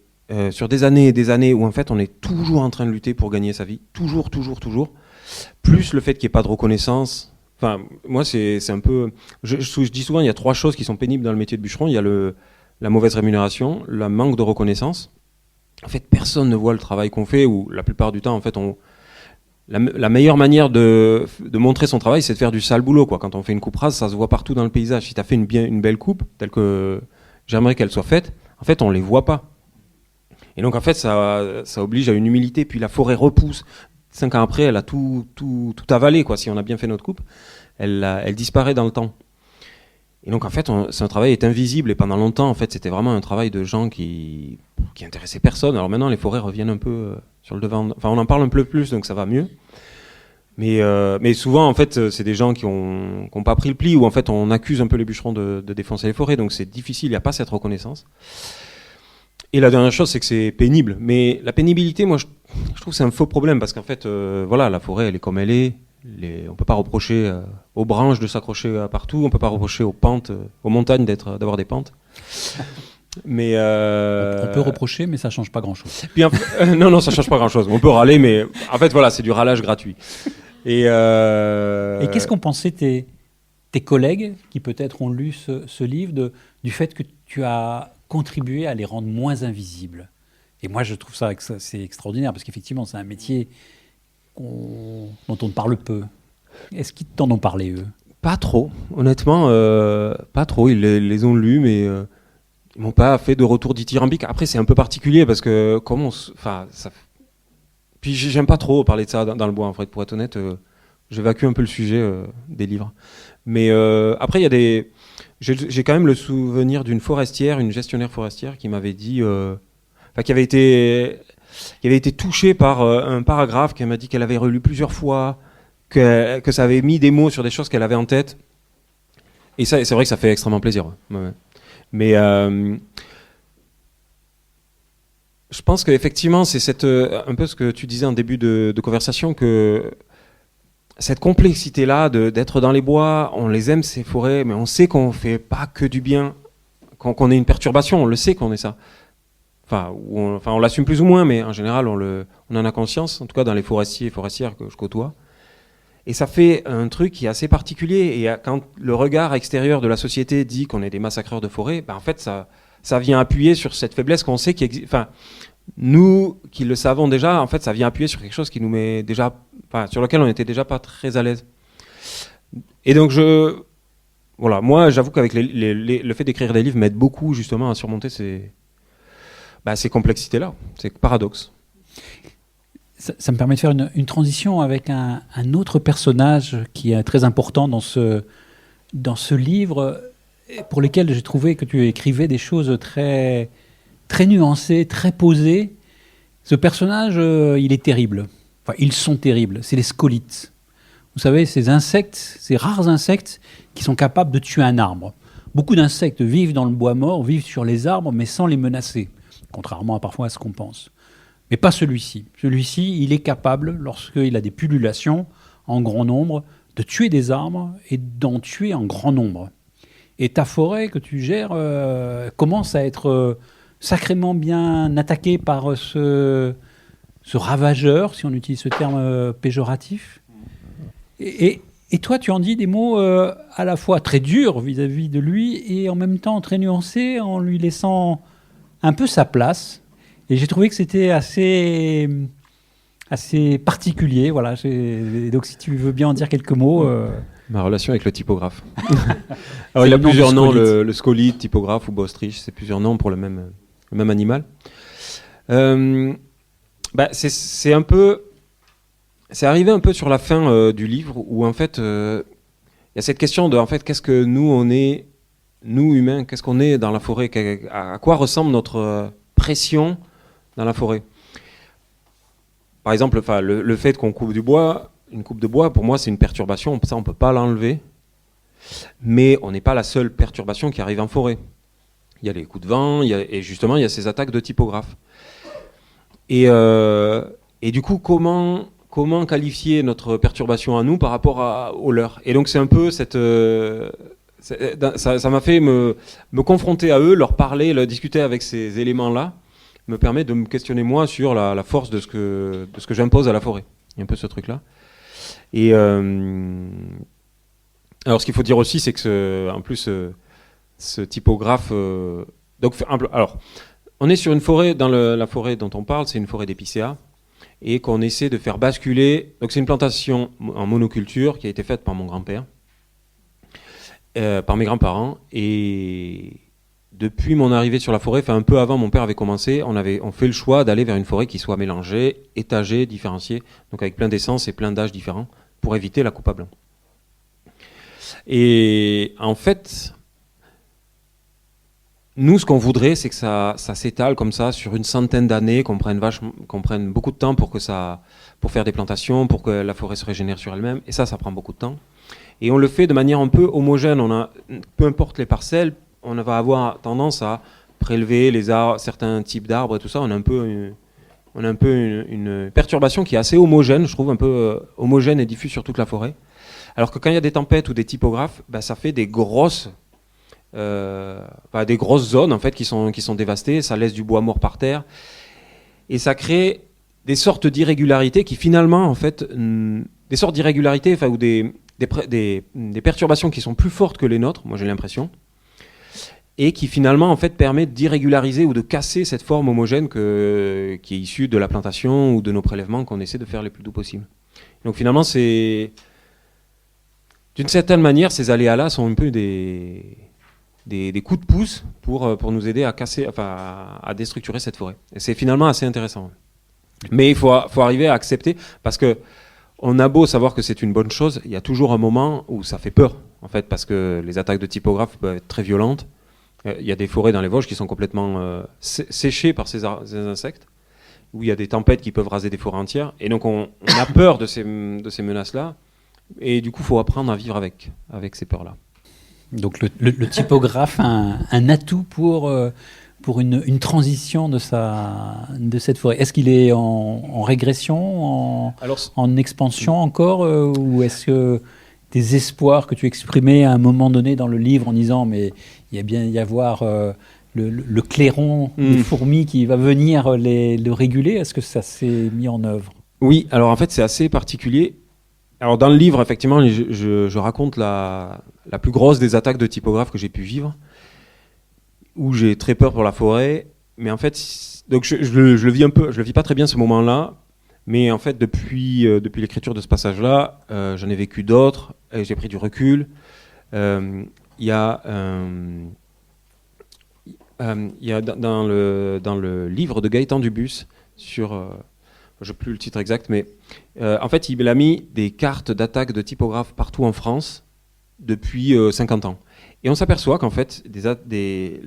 sur des années et des années, où en fait, on est toujours en train de lutter pour gagner sa vie, toujours, plus le fait qu'il n'y ait pas de reconnaissance. Enfin, moi, c'est un peu... Je dis souvent, il y a 3 choses qui sont pénibles dans le métier de bûcheron. Il y a la mauvaise rémunération, le manque de reconnaissance. En fait, personne ne voit le travail qu'on fait, ou la plupart du temps, en fait, la meilleure manière de montrer son travail, c'est de faire du sale boulot, quoi. Quand on fait une coupe rase, ça se voit partout dans le paysage. Si tu as fait une belle coupe, telle que j'aimerais qu'elle soit faite, en fait, on les voit pas. Et donc, en fait, ça oblige à une humilité. Puis la forêt repousse. 5 ans après, elle a tout avalé, quoi. Si on a bien fait notre coupe, elle disparaît dans le temps. Et donc, en fait, c'est un travail est invisible. Et pendant longtemps, en fait, c'était vraiment un travail de gens qui intéressaient personne. Alors maintenant, les forêts reviennent un peu sur le devant. Enfin, on en parle un peu plus, donc ça va mieux. Mais souvent, en fait, c'est des gens qui ont pas pris le pli, ou en fait, on accuse un peu les bûcherons de défoncer les forêts. Donc, c'est difficile. Il n'y a pas cette reconnaissance. Et la dernière chose, c'est que c'est pénible. Mais la pénibilité, moi, je trouve que c'est un faux problème, parce qu'en fait, voilà, la forêt, elle est comme elle est. On ne peut pas reprocher aux branches de s'accrocher partout. On ne peut pas reprocher aux pentes, aux montagnes d'avoir des pentes. Mais on peut reprocher, mais ça ne change pas grand-chose. Puis, non, ça ne change pas grand-chose. On peut râler, mais en fait, voilà, c'est du râlage gratuit. Et qu'est-ce qu'ont pensé tes collègues, qui peut-être ont lu ce livre, du fait que tu as contribué à les rendre moins invisibles? Et moi, je trouve ça c'est extraordinaire, parce qu'effectivement, c'est un métier dont on ne parle peu. Est-ce qu'ils t'en ont parlé, eux? Pas trop, honnêtement, pas trop. Ils les ont lus, mais ils m'ont pas fait de retour dithyrambique. Après, c'est un peu particulier, parce que puis j'aime pas trop parler de ça dans le bois, en fait, pour être honnête. J'évacue un peu le sujet des livres. Mais après, il y a j'ai quand même le souvenir d'une forestière, une gestionnaire forestière, qui m'avait dit, qui avait été touchée par un paragraphe qu'elle m'a dit qu'elle avait relu plusieurs fois, que ça avait mis des mots sur des choses qu'elle avait en tête. Et ça, c'est vrai que ça fait extrêmement plaisir. Ouais. Mais je pense qu'effectivement, c'est un peu ce que tu disais en début de conversation, que cette complexité-là d'être dans les bois, on les aime, ces forêts, mais on sait qu'on ne fait pas que du bien, qu'on est une perturbation, on le sait qu'on est ça. On l'assume plus ou moins, mais en général, on en a conscience, en tout cas dans les forestiers et forestières que je côtoie. Et ça fait un truc qui est assez particulier. Et quand le regard extérieur de la société dit qu'on est des massacreurs de forêt, en fait, ça vient appuyer sur cette faiblesse qu'on sait qui existe. Enfin, nous, qui le savons déjà, en fait, ça vient appuyer sur quelque chose qui nous met déjà, sur lequel on n'était déjà pas très à l'aise. Et donc, voilà, moi, j'avoue qu'avec le fait d'écrire des livres m'aide beaucoup, justement, à surmonter ces complexités-là, ces paradoxes. Ça me permet de faire une transition avec un autre personnage qui est très important dans ce livre, pour lequel j'ai trouvé que tu écrivais des choses très, très nuancées, très posées. Ce personnage, il est terrible. Enfin, ils sont terribles. C'est les scolites. Vous savez, ces insectes, ces rares insectes qui sont capables de tuer un arbre. Beaucoup d'insectes vivent dans le bois mort, vivent sur les arbres, mais sans les menacer, contrairement parfois à ce qu'on pense. Mais pas celui-ci. Celui-ci, il est capable, lorsqu'il a des pullulations en grand nombre, de tuer des arbres et d'en tuer en grand nombre. Et ta forêt que tu gères commence à être sacrément bien attaquée par ce ravageur, si on utilise ce terme péjoratif. Et toi, tu en dis des mots à la fois très durs vis-à-vis de lui et en même temps très nuancés, en lui laissant un peu sa place. Et j'ai trouvé que c'était assez particulier. Voilà. Donc, si tu veux bien en dire quelques mots. Ma relation avec le typographe. Alors, il a plusieurs noms, le scolite, typographe ou bostrich. C'est plusieurs noms pour le même le même animal. C'est un peu, c'est arrivé un peu sur la fin du livre où en fait il y a cette question de en fait qu'est-ce que nous on est, nous humains, qu'est-ce qu'on est dans la forêt, à quoi ressemble notre pression dans la forêt. Par exemple, le fait qu'on coupe du bois, une coupe de bois, pour moi c'est une perturbation, ça on peut pas l'enlever. Mais on n'est pas la seule perturbation qui arrive en forêt. Il y a les coups de vent, et justement il y a ces attaques de typographes. Et du coup, comment qualifier notre perturbation à nous par rapport aux leurs? Et donc c'est un peu ça m'a fait me confronter à eux, leur parler, leur discuter avec ces éléments-là, me permet de me questionner moi sur la force de ce que j'impose à la forêt. Il y a un peu ce truc-là. Et alors ce qu'il faut dire aussi, c'est que en plus ce typographe... alors, on est sur une forêt, dans la forêt dont on parle, c'est une forêt d'épicéas, et qu'on essaie de faire basculer. Donc c'est une plantation en monoculture qui a été faite par mon grand-père, par mes grands-parents, et depuis mon arrivée sur la forêt, un peu avant mon père avait commencé, on fait le choix d'aller vers une forêt qui soit mélangée, étagée, différenciée, donc avec plein d'essences et plein d'âges différents, pour éviter la coupe à blanc. Et en fait, nous, ce qu'on voudrait, c'est que ça s'étale comme ça sur une centaine d'années, qu'on prenne beaucoup de temps pour faire des plantations, pour que la forêt se régénère sur elle-même. Et ça prend beaucoup de temps. Et on le fait de manière un peu homogène. Peu importe les parcelles, on va avoir tendance à prélever certains types d'arbres et tout ça. On a un peu une perturbation qui est assez homogène, je trouve, un peu homogène et diffuse sur toute la forêt. Alors que quand il y a des tempêtes ou des typographes, ça fait des grosses zones en fait qui sont dévastées. Ça laisse du bois mort par terre et ça crée des sortes d'irrégularités qui finalement en fait des sortes d'irrégularités, ou des perturbations qui sont plus fortes que les nôtres. Moi j'ai l'impression. Et qui finalement en fait permet d'irrégulariser ou de casser cette forme homogène qui est issue de la plantation ou de nos prélèvements qu'on essaie de faire les plus doux possible. Donc finalement c'est d'une certaine manière ces aléas-là sont un peu des coups de pouce pour nous aider à casser, à déstructurer cette forêt. Et c'est finalement assez intéressant. Mais il faut arriver à accepter, parce que on a beau savoir que c'est une bonne chose, il y a toujours un moment où ça fait peur en fait, parce que les attaques de typographes peuvent être très violentes. Il y a des forêts dans les Vosges qui sont complètement séchées par ces insectes, où il y a des tempêtes qui peuvent raser des forêts entières. Et donc on a peur de ces menaces-là. Et du coup, il faut apprendre à vivre avec ces peurs-là. Donc le typographe a un atout pour une transition de cette forêt. Est-ce qu'il est en régression, en expansion encore, ou est-ce que des espoirs que tu exprimais à un moment donné dans le livre en disant mais il y a bien y avoir le clairon des fourmis qui va venir le réguler, est-ce que ça s'est mis en œuvre? Oui, alors en fait c'est assez particulier. Alors dans le livre, effectivement, je raconte la plus grosse des attaques de typographes que j'ai pu vivre, où j'ai très peur pour la forêt. Mais en fait, donc je le vis un peu, je le vis pas très bien ce moment-là. Mais en fait, depuis l'écriture de ce passage-là, j'en ai vécu d'autres et j'ai pris du recul. Il y a dans le livre de Gaëtan Dubus sur je n'ai plus le titre exact, mais en fait, il a mis des cartes d'attaque de typographes partout en France depuis 50 ans. Et on s'aperçoit qu'en fait,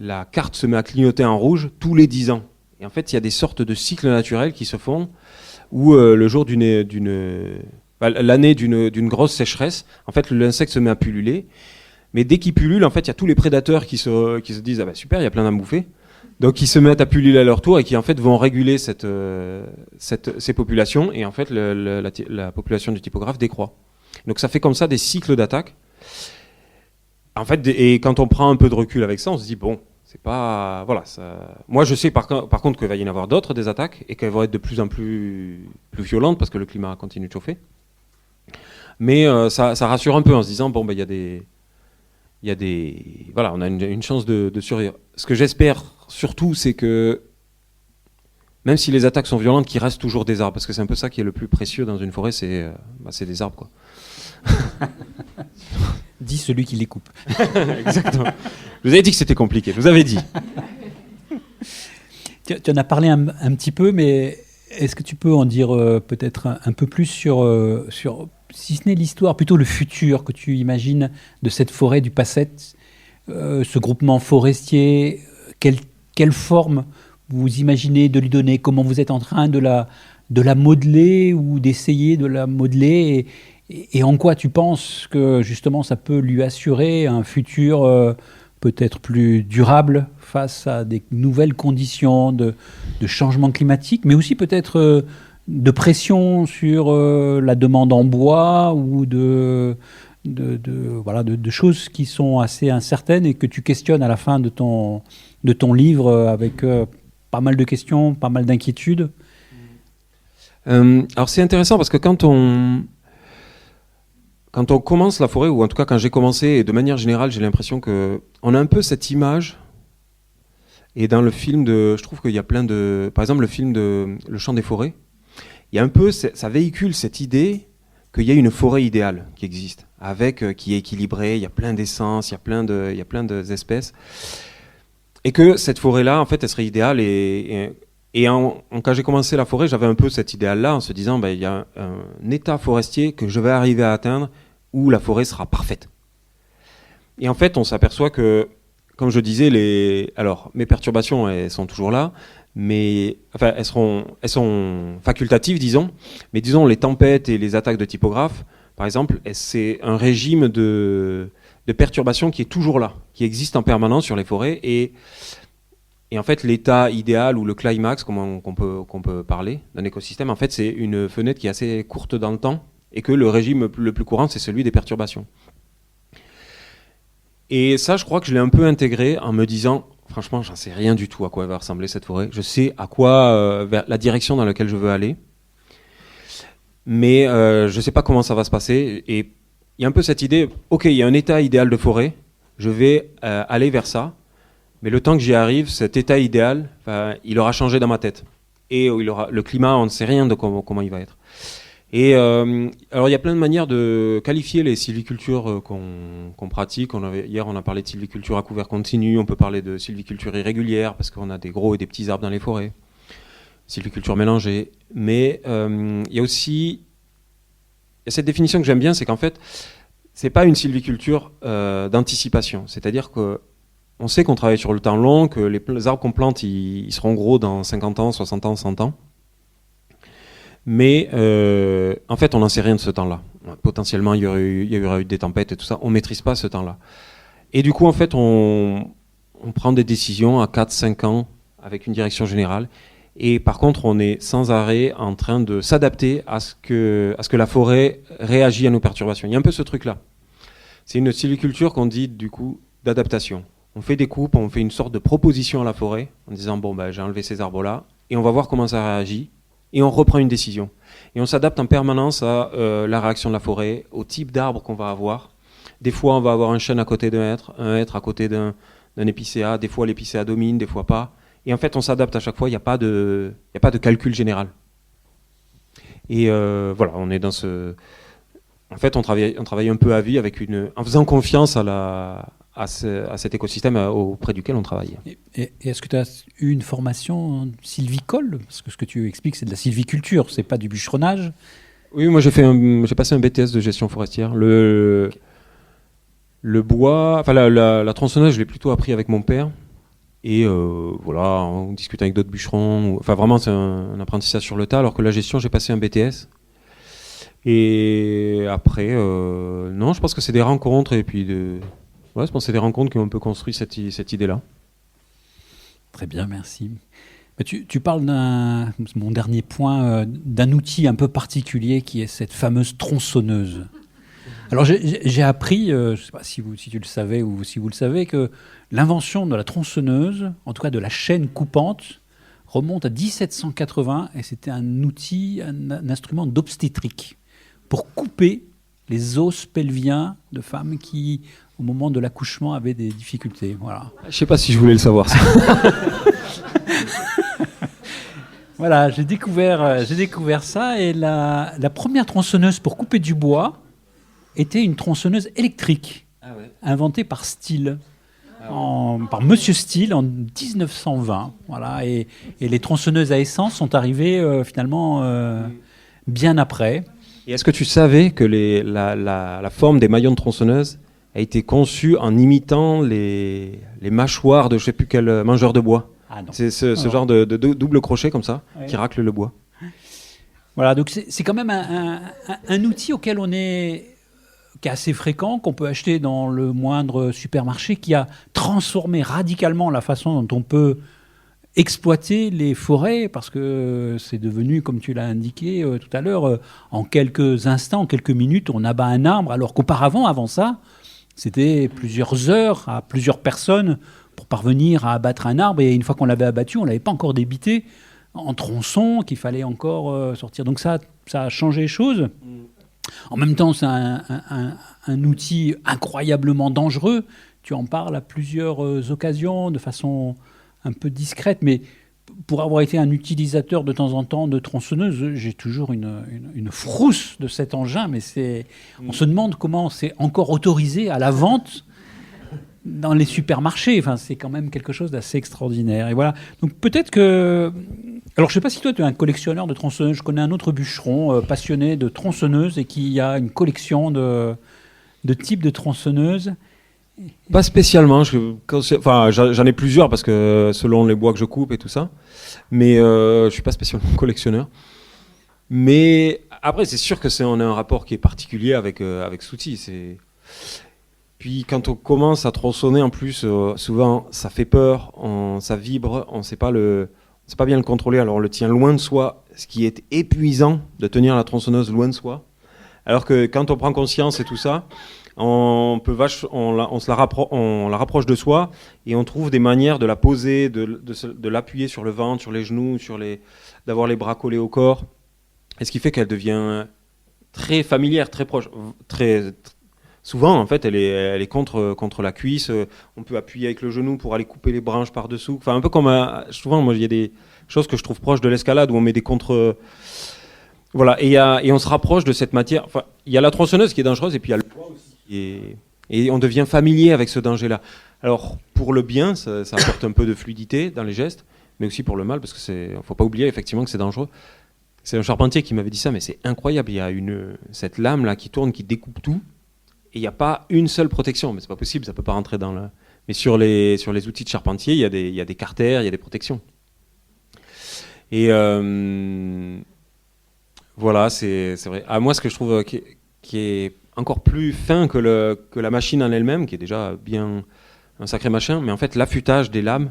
la carte se met à clignoter en rouge tous les 10 ans. Et en fait, il y a des sortes de cycles naturels qui se font où le jour l'année d'une grosse sécheresse, en fait, l'insecte se met à pulluler. Mais dès qu'il pullule, en fait, il y a tous les prédateurs qui se disent « Ah bah super, il y a plein d'à me bouffer ». Donc ils se mettent à pulluler à leur tour et qui en fait vont réguler ces populations, et en fait la population du typographe décroît. Donc ça fait comme ça des cycles d'attaque. En fait, et quand on prend un peu de recul avec ça, on se dit bon, c'est pas voilà. Moi je sais par contre qu'il va y en avoir d'autres des attaques et qu'elles vont être de plus en plus violentes parce que le climat continue de chauffer. Mais ça rassure un peu en se disant bon il y a des voilà, on a une chance de survivre. Ce que j'espère surtout, c'est que même si les attaques sont violentes, qu'il reste toujours des arbres, parce que c'est un peu ça qui est le plus précieux dans une forêt, c'est des arbres, quoi. Dit celui qui les coupe. Exactement. Je vous avais dit que c'était compliqué, je vous avais dit. Tu en as parlé un petit peu, mais est-ce que tu peux en dire peut-être un peu plus sur, si ce n'est l'histoire, plutôt le futur que tu imagines de cette forêt du Passette, ce groupement forestier, quelle forme vous imaginez de lui donner, comment vous êtes en train de la modeler ou d'essayer de la modeler et en quoi tu penses que justement ça peut lui assurer un futur peut-être plus durable face à des nouvelles conditions de changement climatique, mais aussi peut-être de pression sur la demande en bois ou de choses qui sont assez incertaines et que tu questionnes à la fin de ton livre avec pas mal de questions, pas mal d'inquiétudes. Alors c'est intéressant parce que quand on commence la forêt, ou en tout cas quand j'ai commencé, et de manière générale j'ai l'impression qu'on a un peu cette image, et dans le film je trouve qu'il y a plein de... Par exemple le film de Le Chant des forêts, il y a un peu, ça véhicule cette idée qu'il y a une forêt idéale qui existe, qui est équilibrée, il y a plein d'essences, il y a plein d'espèces, et que cette forêt-là, en fait, elle serait idéale, quand j'ai commencé la forêt, j'avais un peu cet idéal-là, en se disant, il y a un état forestier que je vais arriver à atteindre où la forêt sera parfaite. Et en fait, on s'aperçoit que, comme je disais, mes perturbations, elles sont toujours là, mais enfin, elles sont facultatives, disons. Mais disons, les tempêtes et les attaques de typographes, par exemple, c'est un régime de perturbation qui est toujours là, qui existe en permanence sur les forêts. Et en fait, l'état idéal ou le climax, qu'on peut parler d'un écosystème, en fait, c'est une fenêtre qui est assez courte dans le temps et que le régime le plus courant, c'est celui des perturbations. Et ça, je crois que je l'ai un peu intégré en me disant, franchement, j'en sais rien du tout à quoi va ressembler cette forêt. Je sais à quoi, vers la direction dans laquelle je veux aller, mais je ne sais pas comment ça va se passer. Et il y a un peu cette idée, ok, il y a un état idéal de forêt, je vais aller vers ça. Mais le temps que j'y arrive, cet état idéal, il aura changé dans ma tête. Et le climat, on ne sait rien de comment il va être. Et alors, il y a plein de manières de qualifier les sylvicultures qu'on pratique. Hier, on a parlé de sylviculture à couvert continu. On peut parler de sylviculture irrégulière parce qu'on a des gros et des petits arbres dans les forêts. Sylviculture mélangée. Mais il y a aussi cette définition que j'aime bien, c'est qu'en fait, c'est pas une sylviculture d'anticipation. C'est-à-dire que on sait qu'on travaille sur le temps long, que les arbres qu'on plante, ils seront gros dans 50 ans, 60 ans, 100 ans. Mais en fait, on n'en sait rien de ce temps-là. Potentiellement, il y aura eu des tempêtes et tout ça. On ne maîtrise pas ce temps-là. Et du coup, en fait, on prend des décisions à 4-5 ans avec une direction générale. Et par contre, on est sans arrêt en train de s'adapter à ce que la forêt réagit à nos perturbations. Il y a un peu ce truc-là. C'est une sylviculture qu'on dit, du coup, d'adaptation. On fait des coupes, on fait une sorte de proposition à la forêt en disant j'ai enlevé ces arbres-là et on va voir comment ça réagit et on reprend une décision. Et on s'adapte en permanence à la réaction de la forêt, au type d'arbre qu'on va avoir. Des fois, on va avoir un chêne à côté d'un hêtre à côté d'un épicéa. Des fois, l'épicéa domine, des fois pas. Et en fait, on s'adapte à chaque fois. Il n'y a pas de calcul général. Et voilà, on est dans ce... En fait, on travaille un peu à vie en faisant confiance à cet écosystème auprès duquel on travaille. Et est-ce que tu as eu une formation sylvicole ? Parce que ce que tu expliques, c'est de la sylviculture, c'est pas du bûcheronnage. Oui, moi j'ai passé un BTS de gestion forestière. Le bois, enfin la tronçonneuse, je l'ai plutôt appris avec mon père. Et voilà, on discute avec d'autres bûcherons. Enfin, vraiment, c'est un apprentissage sur le tas. Alors que la gestion, j'ai passé un BTS. Et après, non, je pense que c'est des rencontres et puis je pense que c'est des rencontres qui ont un peu construit cette idée-là. Très bien, merci. Tu parles mon dernier point, d'un outil un peu particulier qui est cette fameuse tronçonneuse. Alors j'ai appris, je ne sais pas si tu le savais ou si vous le savez, que l'invention de la tronçonneuse, en tout cas de la chaîne coupante, remonte à 1780 et c'était un outil, un instrument d'obstétrique pour couper les os pelviens de femmes qui, au moment de l'accouchement, avaient des difficultés. Voilà. Je ne sais pas si je voulais le savoir, ça. Voilà, j'ai découvert ça. Et la première tronçonneuse pour couper du bois était une tronçonneuse électrique, inventée par Stihl. par Monsieur Steele en 1920. Voilà, et les tronçonneuses à essence sont arrivées finalement bien après. Et est-ce que tu savais que la forme des maillons de tronçonneuse a été conçue en imitant les mâchoires de je ne sais plus quel mangeur de bois? Ah non. C'est ce genre de double crochet comme ça, Ouais. qui racle le bois. Voilà, donc c'est quand même un outil auquel qui est assez fréquent, qu'on peut acheter dans le moindre supermarché, qui a transformé radicalement la façon dont on peut exploiter les forêts, parce que c'est devenu, comme tu l'as indiqué tout à l'heure, en quelques instants, en quelques minutes, on abat un arbre, alors qu'auparavant, avant ça, c'était plusieurs heures à plusieurs personnes pour parvenir à abattre un arbre, et une fois qu'on l'avait abattu, on ne l'avait pas encore débité en tronçons, qu'il fallait encore sortir. Donc ça a changé les choses. En même temps, c'est un outil incroyablement dangereux. Tu en parles à plusieurs occasions, de façon un peu discrète, mais pour avoir été un utilisateur de temps en temps de tronçonneuse, j'ai toujours une frousse de cet engin, mais on se demande comment c'est encore autorisé à la vente dans les supermarchés. Enfin, c'est quand même quelque chose d'assez extraordinaire. Et voilà. Donc peut-être que... Alors je ne sais pas si toi tu es un collectionneur de tronçonneuses. Je connais un autre bûcheron passionné de tronçonneuses et qui a une collection de types de tronçonneuses. Pas spécialement. J'en ai plusieurs parce que selon les bois que je coupe et tout ça. Mais je ne suis pas spécialement collectionneur. Mais après, c'est sûr que on a un rapport qui est particulier avec cet outil. Puis quand on commence à tronçonner, en plus, souvent, ça fait peur, ça vibre, on ne sait pas bien le contrôler, alors on le tient loin de soi, ce qui est épuisant de tenir la tronçonneuse loin de soi. Alors que quand on prend conscience et tout ça, on la rapproche de soi et on trouve des manières de la poser, de l'appuyer sur le ventre, sur les genoux, d'avoir les bras collés au corps. Et ce qui fait qu'elle devient très familière, très proche, très souvent, en fait, elle est contre la cuisse. On peut appuyer avec le genou pour aller couper les branches par-dessous. Enfin, un peu comme... souvent, moi, il y a des choses que je trouve proches de l'escalade où on met des contre... Voilà, et on se rapproche de cette matière. Enfin, il y a la tronçonneuse qui est dangereuse et puis il y a le poids aussi. Et on devient familier avec ce danger-là. Alors, pour le bien, ça apporte un peu de fluidité dans les gestes, mais aussi pour le mal, parce que faut pas oublier effectivement que c'est dangereux. C'est un charpentier qui m'avait dit ça, mais c'est incroyable. Il y a cette lame-là qui tourne, qui découpe tout. Et il n'y a pas une seule protection, mais c'est pas possible, ça peut pas rentrer dans le... Mais sur les outils de charpentier, il y a des carters, il y a des protections. Et voilà, c'est vrai. Moi, ce que je trouve qui est encore plus fin que la machine en elle-même, qui est déjà bien un sacré machin, mais en fait, l'affûtage des lames,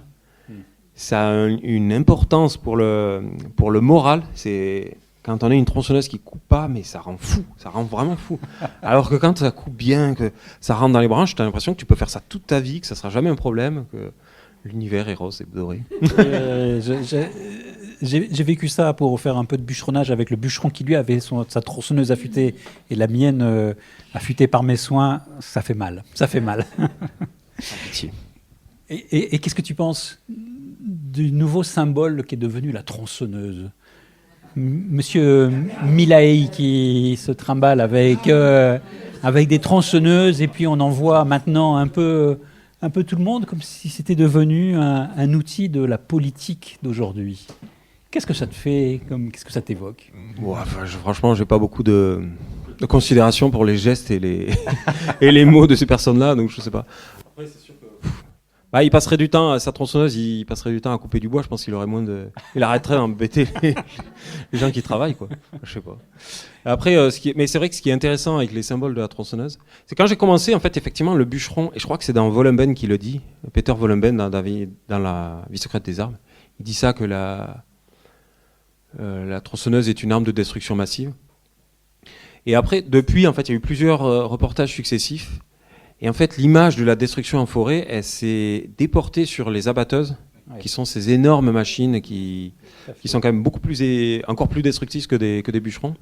ça a une importance pour le moral. C'est... Quand on a une tronçonneuse qui coupe pas, mais ça rend fou, ça rend vraiment fou. Alors que quand ça coupe bien, que ça rentre dans les branches, tu as l'impression que tu peux faire ça toute ta vie, que ça sera jamais un problème, que l'univers est rose et doré. J'ai vécu ça pour faire un peu de bûcheronnage avec le bûcheron qui lui avait sa tronçonneuse affûtée et la mienne affûtée par mes soins. Ça fait mal, ça fait mal. Sans pitié. Et qu'est-ce que tu penses du nouveau symbole qui est devenu la tronçonneuse ? Monsieur Milaï qui se trimballe avec des tronçonneuses et puis on en voit maintenant un peu tout le monde comme si c'était devenu un outil de la politique d'aujourd'hui. Qu'est-ce que ça te fait, qu'est-ce que ça t'évoque ? Franchement, j'ai pas beaucoup de considération pour les gestes et les mots de ces personnes-là, donc je sais pas. Après, c'est sûr que... il passerait du temps, sa tronçonneuse, il passerait du temps à couper du bois, je pense qu'il aurait il arrêterait d'embêter les gens qui travaillent, quoi. Je sais pas. Après, mais c'est vrai que ce qui est intéressant avec les symboles de la tronçonneuse, c'est quand j'ai commencé, en fait, effectivement, le bûcheron, et je crois que c'est dans Wollemben qui le dit, Peter Wollemben, dans la vie secrète des armes, il dit ça, que la tronçonneuse est une arme de destruction massive. Et après, depuis, en fait, il y a eu plusieurs reportages successifs. Et en fait, l'image de la destruction en forêt, elle s'est déportée sur les abatteuses, qui sont ces énormes machines qui sont quand même encore plus destructrices que des bûcherons.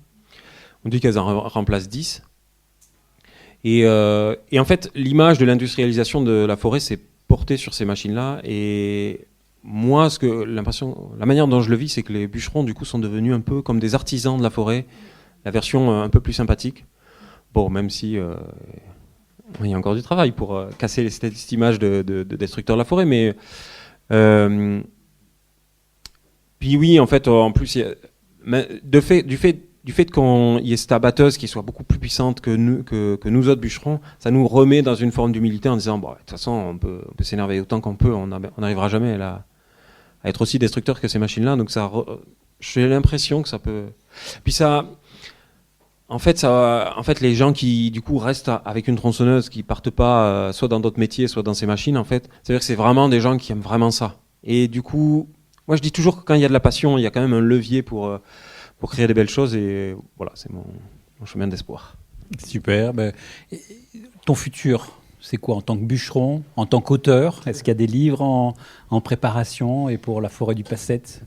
On dit qu'elles en remplacent 10. Et en fait, l'image de l'industrialisation de la forêt s'est portée sur ces machines-là. Et moi, la manière dont je le vis, c'est que les bûcherons, du coup, sont devenus un peu comme des artisans de la forêt, la version un peu plus sympathique. Bon, même si... il y a encore du travail pour casser cette image de destructeur de la forêt, mais puis oui, en fait, en plus, du fait qu'il y ait cette abatteuse qui soit beaucoup plus puissante que nous autres bûcherons, ça nous remet dans une forme d'humilité en disant, bon, de toute façon, on peut s'énerver autant qu'on peut, on n'arrivera jamais à être aussi destructeur que ces machines-là. Donc j'ai l'impression que ça peut... Puis ça... En fait, les gens qui du coup restent avec une tronçonneuse, qui partent pas soit dans d'autres métiers, soit dans ces machines, en fait, c'est-à-dire que c'est vraiment des gens qui aiment vraiment ça. Et du coup, moi je dis toujours que quand il y a de la passion, il y a quand même un levier pour créer des belles choses. Et voilà, c'est mon chemin d'espoir. Super. Ton futur, c'est quoi en tant que bûcheron, en tant qu'auteur? Est-ce qu'il y a des livres en préparation? Et pour la forêt du Passette,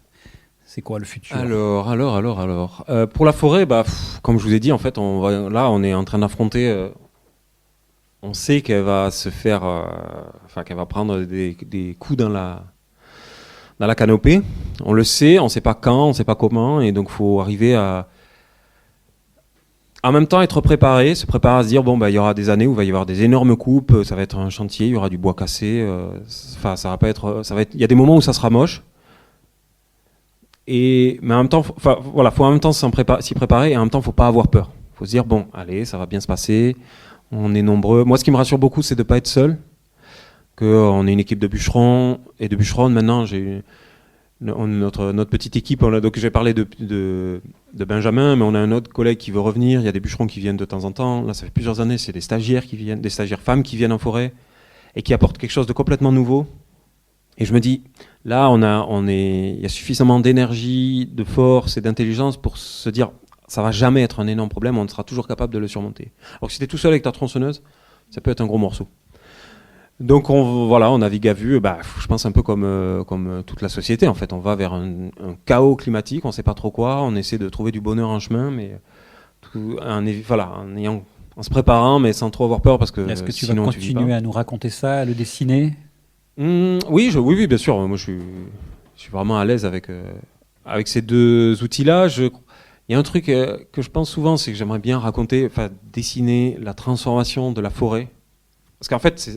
c'est quoi le futur? Alors. Pour la forêt, comme je vous ai dit, en fait, on est en train d'affronter. On sait qu'elle va se faire, qu'elle va prendre des coups dans la canopée. On le sait, on ne sait pas quand, on ne sait pas comment, et donc il faut arriver à, en même temps, être préparé, se préparer à se dire il y aura des années où il va y avoir des énormes coupes, ça va être un chantier, il y aura du bois cassé. Il y a des moments où ça sera moche. Mais en même temps, faut en même temps s'y préparer, et en même temps, faut pas avoir peur. Faut se dire allez, ça va bien se passer. On est nombreux. Moi, ce qui me rassure beaucoup, c'est de pas être seul. On est une équipe de bûcherons et de bûcheronnes. Maintenant, j'ai notre petite équipe. Donc, j'ai parlé de Benjamin, mais on a un autre collègue qui veut revenir. Il y a des bûcherons qui viennent de temps en temps. Là, ça fait plusieurs années. C'est des stagiaires femmes qui viennent en forêt et qui apportent quelque chose de complètement nouveau. Et je me dis, là, il y a suffisamment d'énergie, de force et d'intelligence pour se dire, ça va jamais être un énorme problème, on sera toujours capable de le surmonter. Alors que si t'es tout seul avec ta tronçonneuse, ça peut être un gros morceau. Donc on navigue à vue, je pense un peu comme toute la société en fait. On va vers un chaos climatique, on sait pas trop quoi, on essaie de trouver du bonheur en chemin, mais en se préparant, mais sans trop avoir peur parce que. Est-ce que tu vas continuer à nous raconter ça, à le dessiner? Oui, bien sûr. Moi, je suis vraiment à l'aise avec ces deux outils-là. Il y a un truc que je pense souvent, c'est que j'aimerais bien dessiner la transformation de la forêt. Parce qu'en fait,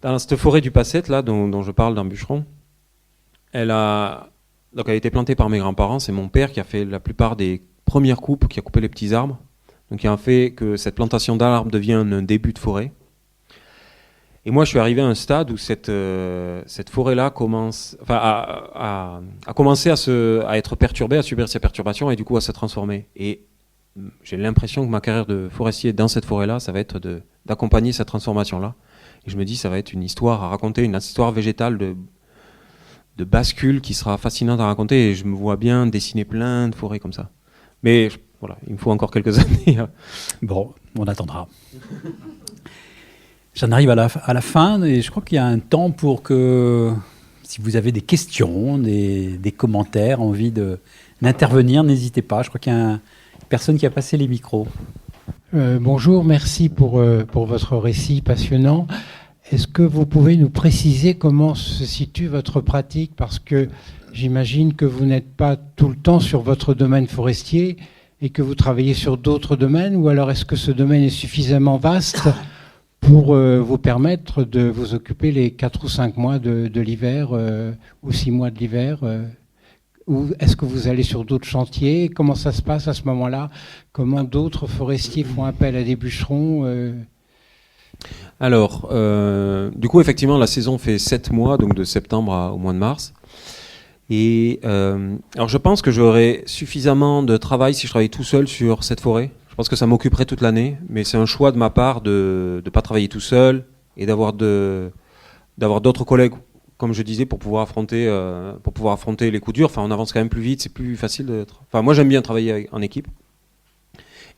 dans cette forêt du Passette, là, dont je parle dans Bûcheron, elle a été plantée par mes grands-parents. C'est mon père qui a fait la plupart des premières coupes, qui a coupé les petits arbres. Donc, il a fait que cette plantation d'arbres devienne un début de forêt. Et moi, je suis arrivé à un stade où cette forêt-là a commencé à être perturbée, à subir ces perturbations et du coup à se transformer. Et j'ai l'impression que ma carrière de forestier dans cette forêt-là, ça va être d'accompagner cette transformation-là. Et je me dis, ça va être une histoire à raconter, une histoire végétale de bascule qui sera fascinante à raconter. Et je me vois bien dessiner plein de forêts comme ça. Mais il me faut encore quelques années. Bon, on attendra. J'en arrive à la fin et je crois qu'il y a un temps pour que, si vous avez des questions, des commentaires, envie d'intervenir, n'hésitez pas. Je crois qu'il y a une personne qui a passé les micros. Bonjour, merci pour votre récit passionnant. Est-ce que vous pouvez nous préciser comment se situe votre pratique? Parce que j'imagine que vous n'êtes pas tout le temps sur votre domaine forestier et que vous travaillez sur d'autres domaines, ou alors est-ce que ce domaine est suffisamment vaste pour vous permettre de vous occuper les 4 ou 5 mois de l'hiver ou 6 mois de l'hiver ou est-ce que vous allez sur d'autres chantiers? Comment ça se passe à ce moment-là? Comment d'autres forestiers font appel à des bûcherons Alors, du coup, effectivement, la saison fait 7 mois, donc de septembre au mois de mars. Et alors, je pense que j'aurais suffisamment de travail si je travaillais tout seul sur cette forêt. Je pense que ça m'occuperait toute l'année, mais c'est un choix de ma part de ne pas travailler tout seul et d'avoir d'autres collègues, comme je disais, pour pouvoir affronter les coups durs. Enfin, on avance quand même plus vite, c'est plus facile moi, j'aime bien travailler en équipe.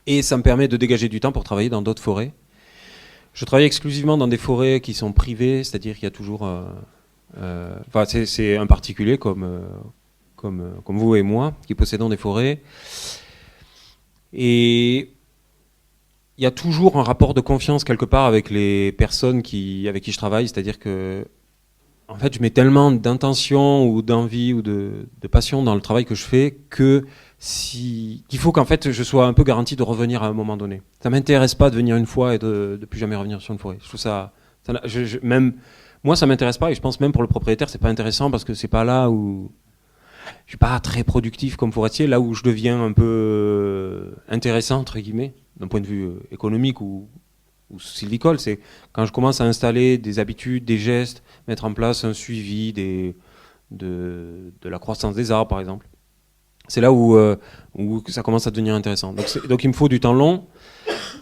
Et ça me permet de dégager du temps pour travailler dans d'autres forêts. Je travaille exclusivement dans des forêts qui sont privées, c'est-à-dire qu'il y a toujours... c'est un particulier comme vous et moi, qui possédons des forêts. Et il y a toujours un rapport de confiance quelque part avec les personnes avec qui je travaille, c'est-à-dire que en fait, je mets tellement d'intention ou d'envie ou de passion dans le travail que je fais que qu'il faut qu'en fait je sois un peu garanti de revenir à un moment donné. Ça m'intéresse pas de venir une fois et de plus jamais revenir sur une forêt. Je trouve même moi ça m'intéresse pas, et je pense même pour le propriétaire c'est pas intéressant, parce que c'est pas là où je suis pas très productif comme forestier. Là où je deviens un peu intéressant entre guillemets d'un point de vue économique ou sylvicole, c'est quand je commence à installer des habitudes, des gestes, mettre en place un suivi de la croissance des arbres par exemple. C'est là où ça commence à devenir intéressant. Donc il me faut du temps long,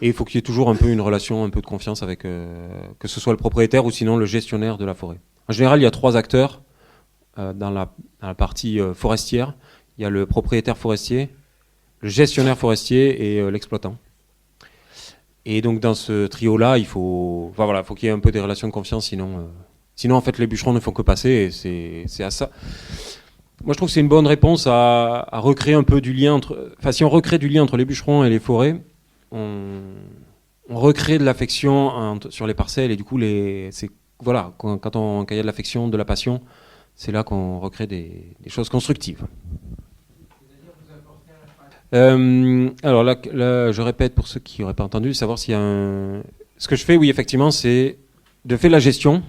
et il faut qu'il y ait toujours un peu une relation, un peu de confiance avec que ce soit le propriétaire ou sinon le gestionnaire de la forêt. En général, il y a 3 acteurs dans la partie forestière. Il y a le propriétaire forestier, le gestionnaire forestier et l'exploitant. Et donc dans ce trio-là, il faut qu'il y ait un peu des relations de confiance, sinon en fait les bûcherons ne font que passer, et c'est à ça. Moi, je trouve que c'est une bonne réponse à recréer un peu du lien entre. Enfin, si on recrée du lien entre les bûcherons et les forêts, on recrée de l'affection sur les parcelles, et du coup, quand il y a de l'affection, de la passion, c'est là qu'on recrée des choses constructives. Alors là, je répète pour ceux qui n'auraient pas entendu, savoir s'il y a Ce que je fais, oui, effectivement, c'est de faire la gestion.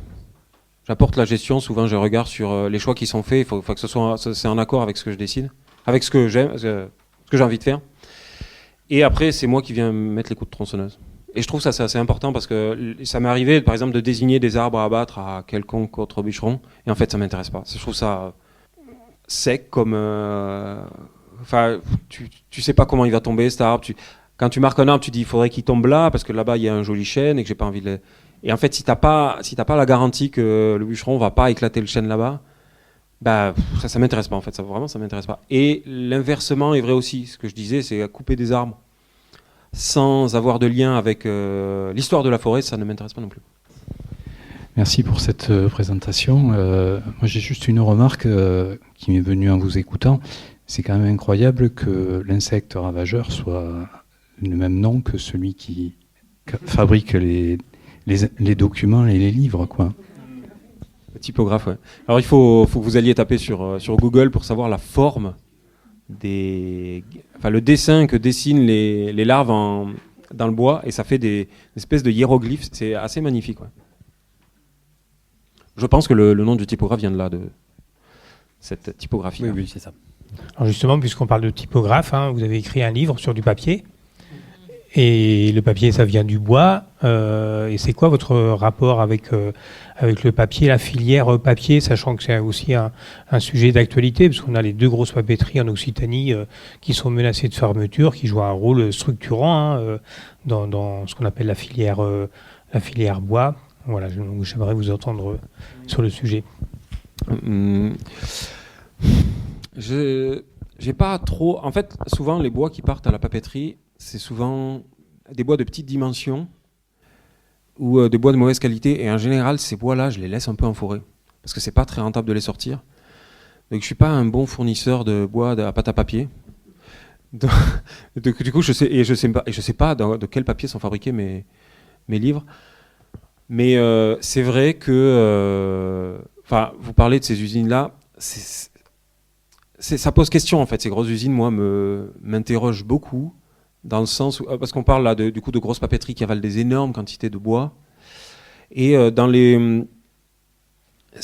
J'apporte la gestion, souvent je regarde sur les choix qui sont faits, il faut que c'est en accord avec ce que je décide, avec ce que j'aime, ce que j'ai envie de faire. Et après, c'est moi qui viens mettre les coups de tronçonneuse. Et je trouve ça c'est assez important, parce que ça m'est arrivé, par exemple, de désigner des arbres à abattre à quelconque autre bûcheron, et en fait, ça m'intéresse pas. Je trouve ça sec comme... tu sais pas comment il va tomber, cet arbre. Quand tu marques un arbre, tu dis il faudrait qu'il tombe là, parce que là-bas, il y a un joli chêne et que j'ai pas envie de... Et en fait, si t'as pas la garantie que le bûcheron va pas éclater le chêne là-bas, ça m'intéresse pas en fait. Ça m'intéresse pas. Et l'inversement est vrai aussi. Ce que je disais, c'est couper des arbres sans avoir de lien avec l'histoire de la forêt, ça ne m'intéresse pas non plus. Merci pour cette présentation. Moi, j'ai juste une remarque qui m'est venue en vous écoutant. C'est quand même incroyable que l'insecte ravageur soit le même nom que celui qui fabrique les documents et les livres, quoi. Le typographe, ouais. Alors il faut que vous alliez taper sur Google pour savoir la forme le dessin que dessinent les larves dans le bois, et ça fait des espèces de hiéroglyphes. C'est assez magnifique, ouais. Je pense que le nom du typographe vient de là, de cette typographie. Oui, c'est ça. Alors justement, puisqu'on parle de typographe, vous avez écrit un livre sur du papier. Et le papier, ça vient du bois. Et c'est quoi votre rapport avec le papier, la filière papier, sachant que c'est aussi un sujet d'actualité, parce qu'on a les 2 grosses papeteries en Occitanie qui sont menacées de fermeture, qui jouent un rôle structurant dans ce qu'on appelle la filière bois. Voilà, j'aimerais vous entendre sur le sujet. J'ai pas trop... En fait, souvent, les bois qui partent à la papeterie, c'est souvent des bois de petite dimension ou des bois de mauvaise qualité. Et en général, ces bois-là, je les laisse un peu en forêt, parce que c'est pas très rentable de les sortir. Donc, je suis pas un bon fournisseur de bois à pâte à papier. Donc, du coup, je sais pas de quel papier sont fabriqués mes livres. Mais c'est vrai que... vous parlez de ces usines-là, ça pose question, en fait. Ces grosses usines, moi, m'interrogent beaucoup, dans le sens où... Parce qu'on parle là, du coup, de grosses papeteries qui avalent des énormes quantités de bois. Et ce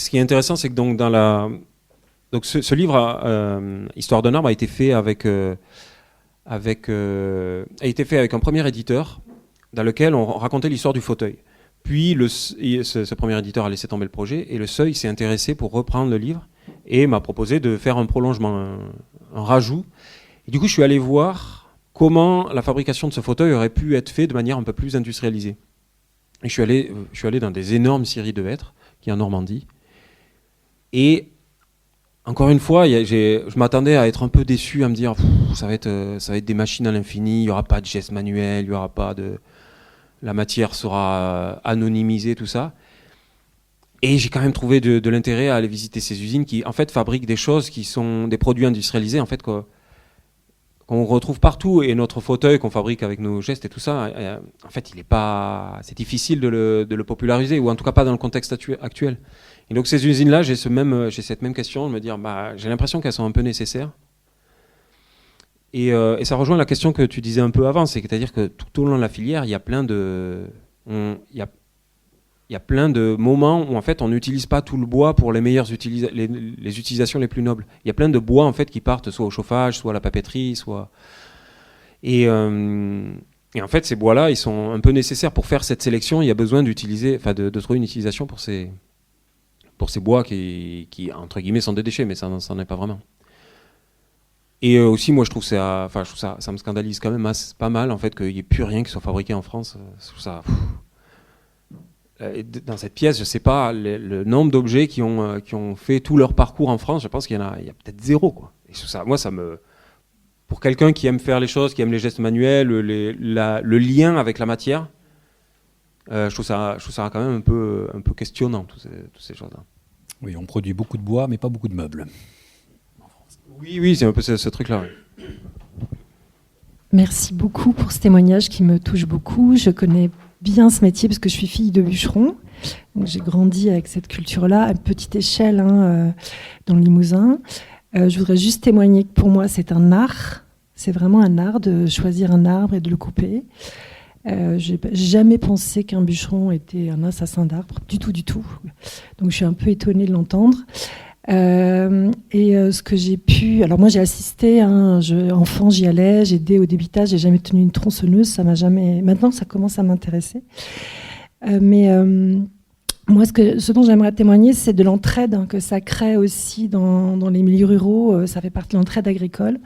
qui est intéressant, c'est que donc, ce livre, Histoire d'un arbre, a été fait avec un premier éditeur, dans lequel on racontait l'histoire du fauteuil. Puis ce premier éditeur a laissé tomber le projet, et le Seuil s'est intéressé pour reprendre le livre et m'a proposé de faire un prolongement, un rajout. Et du coup, je suis allé voir comment la fabrication de ce fauteuil aurait pu être faite de manière un peu plus industrialisée. Et je suis allé dans des énormes scieries de hêtres, qui est en Normandie. Et encore une fois, je m'attendais à être un peu déçu, à me dire ça va être des machines à l'infini, il n'y aura pas de gestes manuels, il n'y aura pas de... La matière sera anonymisée, tout ça. Et j'ai quand même trouvé de l'intérêt à aller visiter ces usines qui, en fait, fabriquent des choses qui sont des produits industrialisés, en fait, qu'on retrouve partout. Et notre fauteuil qu'on fabrique avec nos gestes et tout ça, en fait, c'est difficile de le populariser, ou en tout cas pas dans le contexte actuel. Et donc ces usines-là, j'ai cette même question, de me dire, j'ai l'impression qu'elles sont un peu nécessaires. Et ça rejoint la question que tu disais un peu avant, c'est-à-dire que tout au long de la filière, il y a plein de moments où en fait on n'utilise pas tout le bois pour les meilleures les utilisations les plus nobles. Il y a plein de bois en fait qui partent soit au chauffage, soit à la papeterie, soit et en fait ces bois-là, ils sont un peu nécessaires pour faire cette sélection. Il y a besoin d'utiliser, enfin de trouver une utilisation pour ces bois qui entre guillemets sont des déchets, mais ça n'en est pas vraiment. Et aussi, moi, je trouve ça me scandalise quand même pas mal en fait qu'il n'y ait plus rien qui soit fabriqué en France. Je trouve ça. Dans cette pièce, je sais pas le nombre d'objets qui ont fait tout leur parcours en France. Je pense qu'il y a peut-être 0 quoi. Et ça, moi, pour quelqu'un qui aime faire les choses, qui aime les gestes manuels, le lien avec la matière, je trouve ça quand même un peu questionnant toutes ces choses-là. Oui, on produit beaucoup de bois, mais pas beaucoup de meubles. Oui, c'est un peu ce truc-là. Oui. Merci beaucoup pour ce témoignage qui me touche beaucoup. Je connais bien ce métier parce que je suis fille de bûcheron. Donc j'ai grandi avec cette culture-là à petite échelle dans le Limousin. Je voudrais juste témoigner que pour moi, c'est un art. C'est vraiment un art de choisir un arbre et de le couper. J'ai jamais pensé qu'un bûcheron était un assassin d'arbre, du tout. Donc je suis un peu étonnée de l'entendre. Ce que j'ai pu... Alors moi j'ai assisté, enfant j'y allais, j'ai aidé au débitage, j'ai jamais tenu une tronçonneuse, ça m'a jamais... Maintenant ça commence à m'intéresser. Moi ce dont j'aimerais témoigner, c'est de l'entraide que ça crée aussi dans les milieux ruraux, ça fait partie de l'entraide agricole.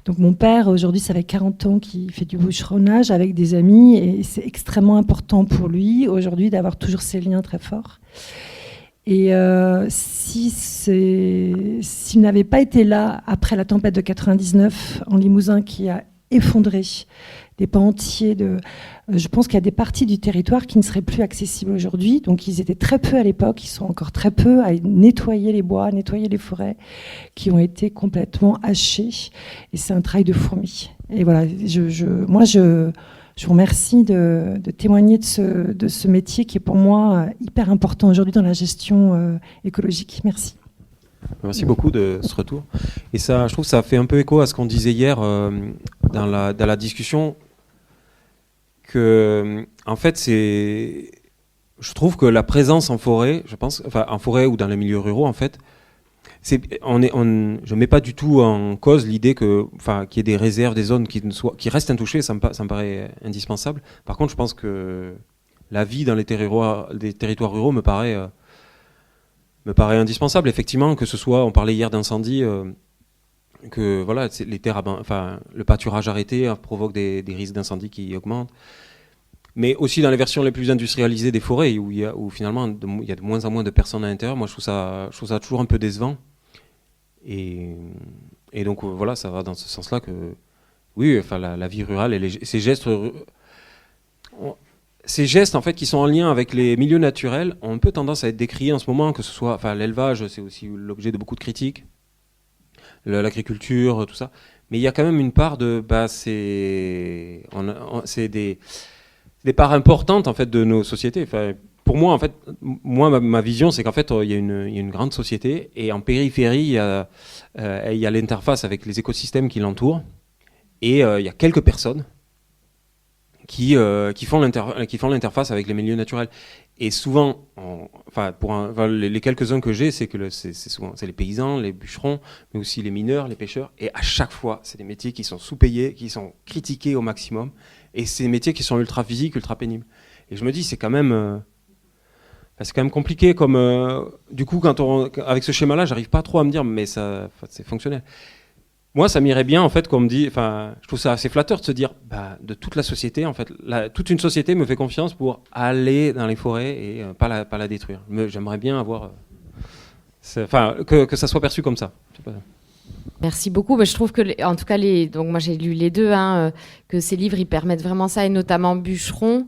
Donc mon père, aujourd'hui, ça fait 40 ans qu'il fait du bûcheronnage avec des amis et c'est extrêmement important pour lui, aujourd'hui, d'avoir toujours ces liens très forts. Et s'il n'avait pas été là après la tempête de 99 en Limousin qui a effondré des pans entiers je pense qu'il y a des parties du territoire qui ne seraient plus accessibles aujourd'hui. Donc ils étaient très peu à l'époque, ils sont encore très peu à nettoyer les bois, nettoyer les forêts qui ont été complètement hachées. Et c'est un travail de fourmi. Et voilà, moi je vous remercie de témoigner de ce métier qui est pour moi hyper important aujourd'hui dans la gestion écologique. Merci. Merci beaucoup de ce retour. Et ça, je trouve que ça fait un peu écho à ce qu'on disait hier dans la discussion. En fait, je trouve que la présence en forêt, en forêt ou dans les milieux ruraux, en fait, je ne mets pas du tout en cause l'idée qu'il y ait des réserves, des zones qui restent intouchées, ça me paraît indispensable. Par contre, je pense que la vie dans les territoires ruraux me paraît indispensable. Effectivement, que ce soit, on parlait hier d'incendie, que voilà, les terres, le pâturage arrêté provoque des risques d'incendie qui augmentent. Mais aussi dans les versions les plus industrialisées des forêts, où finalement il y a de moins en moins de personnes à l'intérieur. Moi, je trouve ça toujours un peu décevant. Et donc voilà, ça va dans ce sens-là que oui, la vie rurale et ces gestes en fait qui sont en lien avec les milieux naturels ont un peu tendance à être décriés en ce moment, que ce soit l'élevage, c'est aussi l'objet de beaucoup de critiques, l'agriculture, tout ça. Mais il y a quand même une part de c'est des parts importantes en fait de nos sociétés. Pour moi, en fait, ma vision, c'est qu'en fait, il y a une grande société et en périphérie, il y a l'interface avec les écosystèmes qui l'entourent et il y a quelques personnes qui font l'interface avec les milieux naturels. Et souvent, les quelques-uns que j'ai, c'est que c'est les paysans, les bûcherons, mais aussi les mineurs, les pêcheurs. Et à chaque fois, c'est des métiers qui sont sous-payés, qui sont critiqués au maximum. Et c'est des métiers qui sont ultra physiques, ultra pénibles. Et je me dis, c'est quand même compliqué. Du coup, avec ce schéma-là, j'arrive pas trop à me dire, mais c'est fonctionnel. Moi, ça m'irait bien, en fait, qu'on me dit, je trouve ça assez flatteur de se dire, de toute la société, en fait, toute une société me fait confiance pour aller dans les forêts et pas la détruire. J'aimerais bien avoir, que ça soit perçu comme ça. Je sais pas. Merci beaucoup. Je trouve que, en tout cas, donc moi j'ai lu les deux, que ces livres ils permettent vraiment ça, et notamment Bûcheron,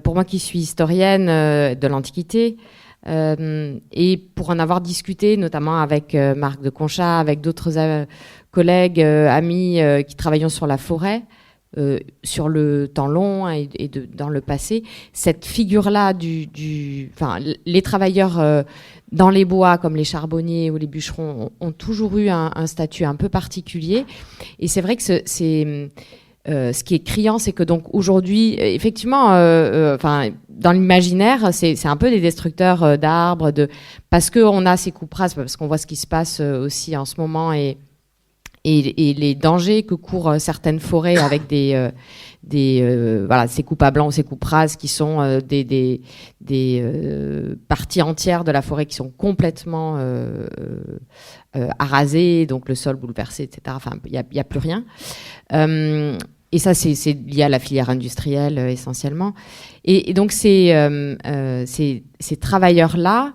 pour moi qui suis historienne de l'Antiquité, et pour en avoir discuté notamment avec Marc de Conchat, avec d'autres collègues, amis qui travaillent sur la forêt, sur le temps long dans le passé, cette figure-là les travailleurs dans les bois, comme les charbonniers ou les bûcherons, ont toujours eu un statut un peu particulier. Et c'est vrai que ce qui est criant, c'est que donc aujourd'hui, effectivement, dans l'imaginaire, c'est un peu des destructeurs d'arbres, parce qu'on a ces coupes rases, parce qu'on voit ce qui se passe aussi en ce moment et les dangers que courent certaines forêts avec ces coupes à blanc ou ces coupes rases qui sont des parties entières de la forêt qui sont complètement arasées, donc le sol bouleversé, etc. Enfin, il n'y a plus rien. Et ça, c'est lié à la filière industrielle essentiellement. Et donc ces travailleurs-là,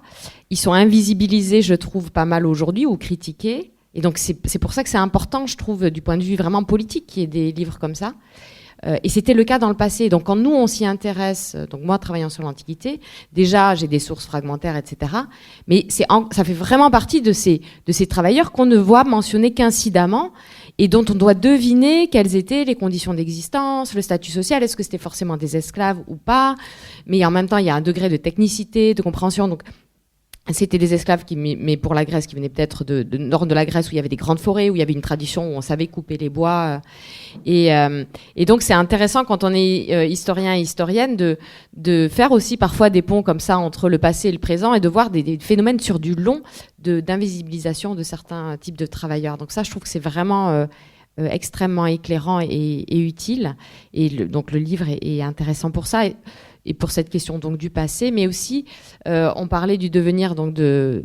ils sont invisibilisés, je trouve, pas mal aujourd'hui ou critiqués. Et donc c'est pour ça que c'est important, je trouve, du point de vue vraiment politique, qu'il y ait des livres comme ça. Et c'était le cas dans le passé. Donc quand nous, on s'y intéresse, donc moi, travaillant sur l'Antiquité, déjà, j'ai des sources fragmentaires, etc. Mais ça fait vraiment partie de ces travailleurs qu'on ne voit mentionner qu'incidemment et dont on doit deviner quelles étaient les conditions d'existence, le statut social, est-ce que c'était forcément des esclaves ou pas. Mais en même temps, il y a un degré de technicité, de compréhension. Donc c'était des esclaves mais pour la Grèce, qui venaient peut-être de nord de la Grèce, où il y avait des grandes forêts, où il y avait une tradition, où on savait couper les bois. Et donc, c'est intéressant, quand on est historien et historienne, de faire aussi parfois des ponts comme ça entre le passé et le présent, et de voir des phénomènes sur du long d'invisibilisation de certains types de travailleurs. Donc ça, je trouve que c'est vraiment extrêmement éclairant et utile. Et donc, le livre est intéressant pour ça. Et pour cette question donc du passé, mais aussi on parlait du devenir donc de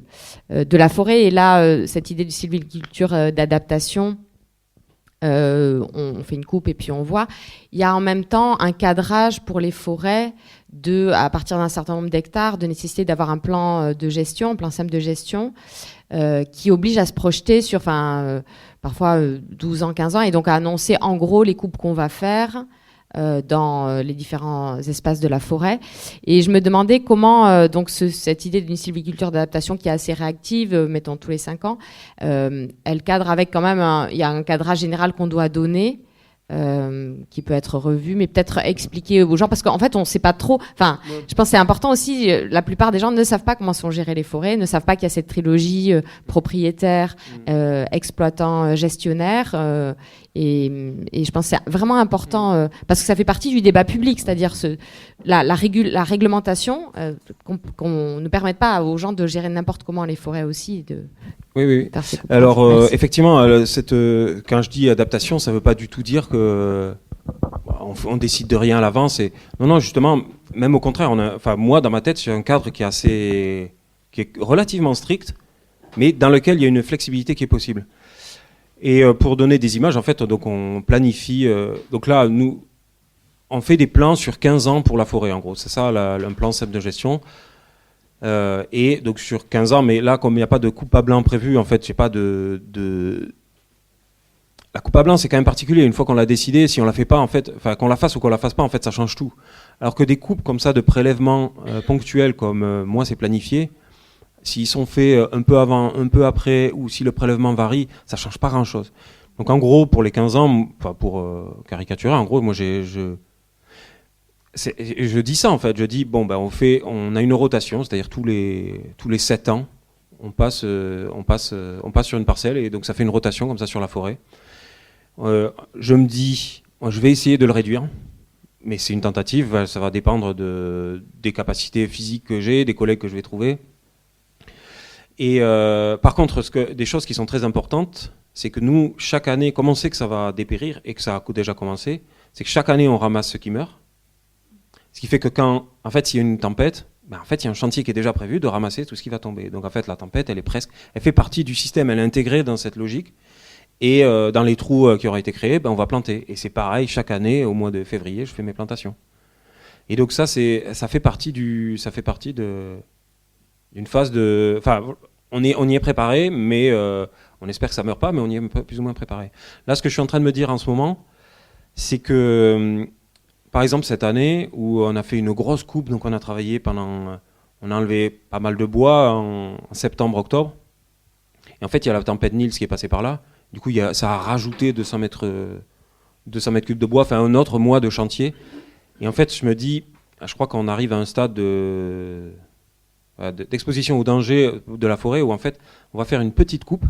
la forêt, et là cette idée de sylviculture d'adaptation, on fait une coupe et puis on voit. Il y a en même temps un cadrage pour les forêts à partir d'un certain nombre d'hectares, de nécessité d'avoir un plan de gestion, un plan simple de gestion, qui oblige à se projeter sur parfois 12 ans, 15 ans, et donc à annoncer en gros les coupes qu'on va faire dans les différents espaces de la forêt. Et je me demandais comment donc cette idée d'une sylviculture d'adaptation qui est assez réactive, mettons tous les 5 ans, elle cadre avec quand même il y a un cadrage général qu'on doit donner, qui peut être revu, mais peut-être expliquer aux gens, parce qu'en fait on ne sait pas trop. Enfin, je pense que c'est important aussi. La plupart des gens ne savent pas comment sont gérées les forêts, ne savent pas qu'il y a cette trilogie propriétaire, exploitant, gestionnaire. Et je pense que c'est vraiment important, parce que ça fait partie du débat public, c'est-à-dire la réglementation, qu'on ne permette pas aux gens de gérer n'importe comment les forêts aussi. Oui. Alors, effectivement, quand je dis adaptation, ça ne veut pas du tout dire que on décide de rien à l'avance. Non, justement, même au contraire, moi, dans ma tête, j'ai un cadre qui est relativement strict, mais dans lequel il y a une flexibilité qui est possible. Et pour donner des images, en fait, donc on planifie. Donc là, nous, on fait des plans sur 15 ans pour la forêt, en gros. C'est ça, un plan simple de gestion. Et donc sur 15 ans, mais là, comme il n'y a pas de coupe à blanc prévu, en fait, j'ai pas La coupe à blanc, c'est quand même particulier. Une fois qu'on l'a décidé, si on la fait pas, en fait, enfin, qu'on la fasse ou qu'on la fasse pas, en fait, ça change tout. Alors que des coupes comme ça de prélèvements ponctuels, comme moi, c'est planifié. S'ils sont faits un peu avant, un peu après, ou si le prélèvement varie, ça change pas grand-chose. Donc en gros, pour les 15 ans, enfin pour caricaturer, en gros, moi je dis ça en fait. Je dis bon, on a une rotation, c'est-à-dire tous les 7 ans, on passe sur une parcelle, et donc ça fait une rotation comme ça sur la forêt. Je me dis, je vais essayer de le réduire, mais c'est une tentative. Ça va dépendre des capacités physiques que j'ai, des collègues que je vais trouver. Et par contre, des choses qui sont très importantes, c'est que nous, chaque année, comme on sait que ça va dépérir et que ça a déjà commencé, c'est que chaque année, on ramasse ce qui meurt. Ce qui fait que s'il y a une tempête, en fait, il y a un chantier qui est déjà prévu de ramasser tout ce qui va tomber. Donc, en fait, la tempête, elle fait partie du système, elle est intégrée dans cette logique. Et dans les trous qui auraient été créés, on va planter. Et c'est pareil, chaque année, au mois de février, je fais mes plantations. Et donc ça fait partie d'une phase de... Enfin, on y est préparé, mais on espère que ça ne meurt pas, mais on y est plus ou moins préparé. Là, ce que je suis en train de me dire en ce moment, c'est que, par exemple, cette année, où on a fait une grosse coupe, donc on a travaillé on a enlevé pas mal de bois en septembre, octobre. Et en fait, il y a la tempête Niels qui est passée par là. Du coup, ça a rajouté 200 mètres 200 mètres cubes de bois, enfin un autre mois de chantier. Et en fait, je me dis, je crois qu'on arrive à un stade d'exposition au danger de la forêt où en fait, on va faire une petite coupe.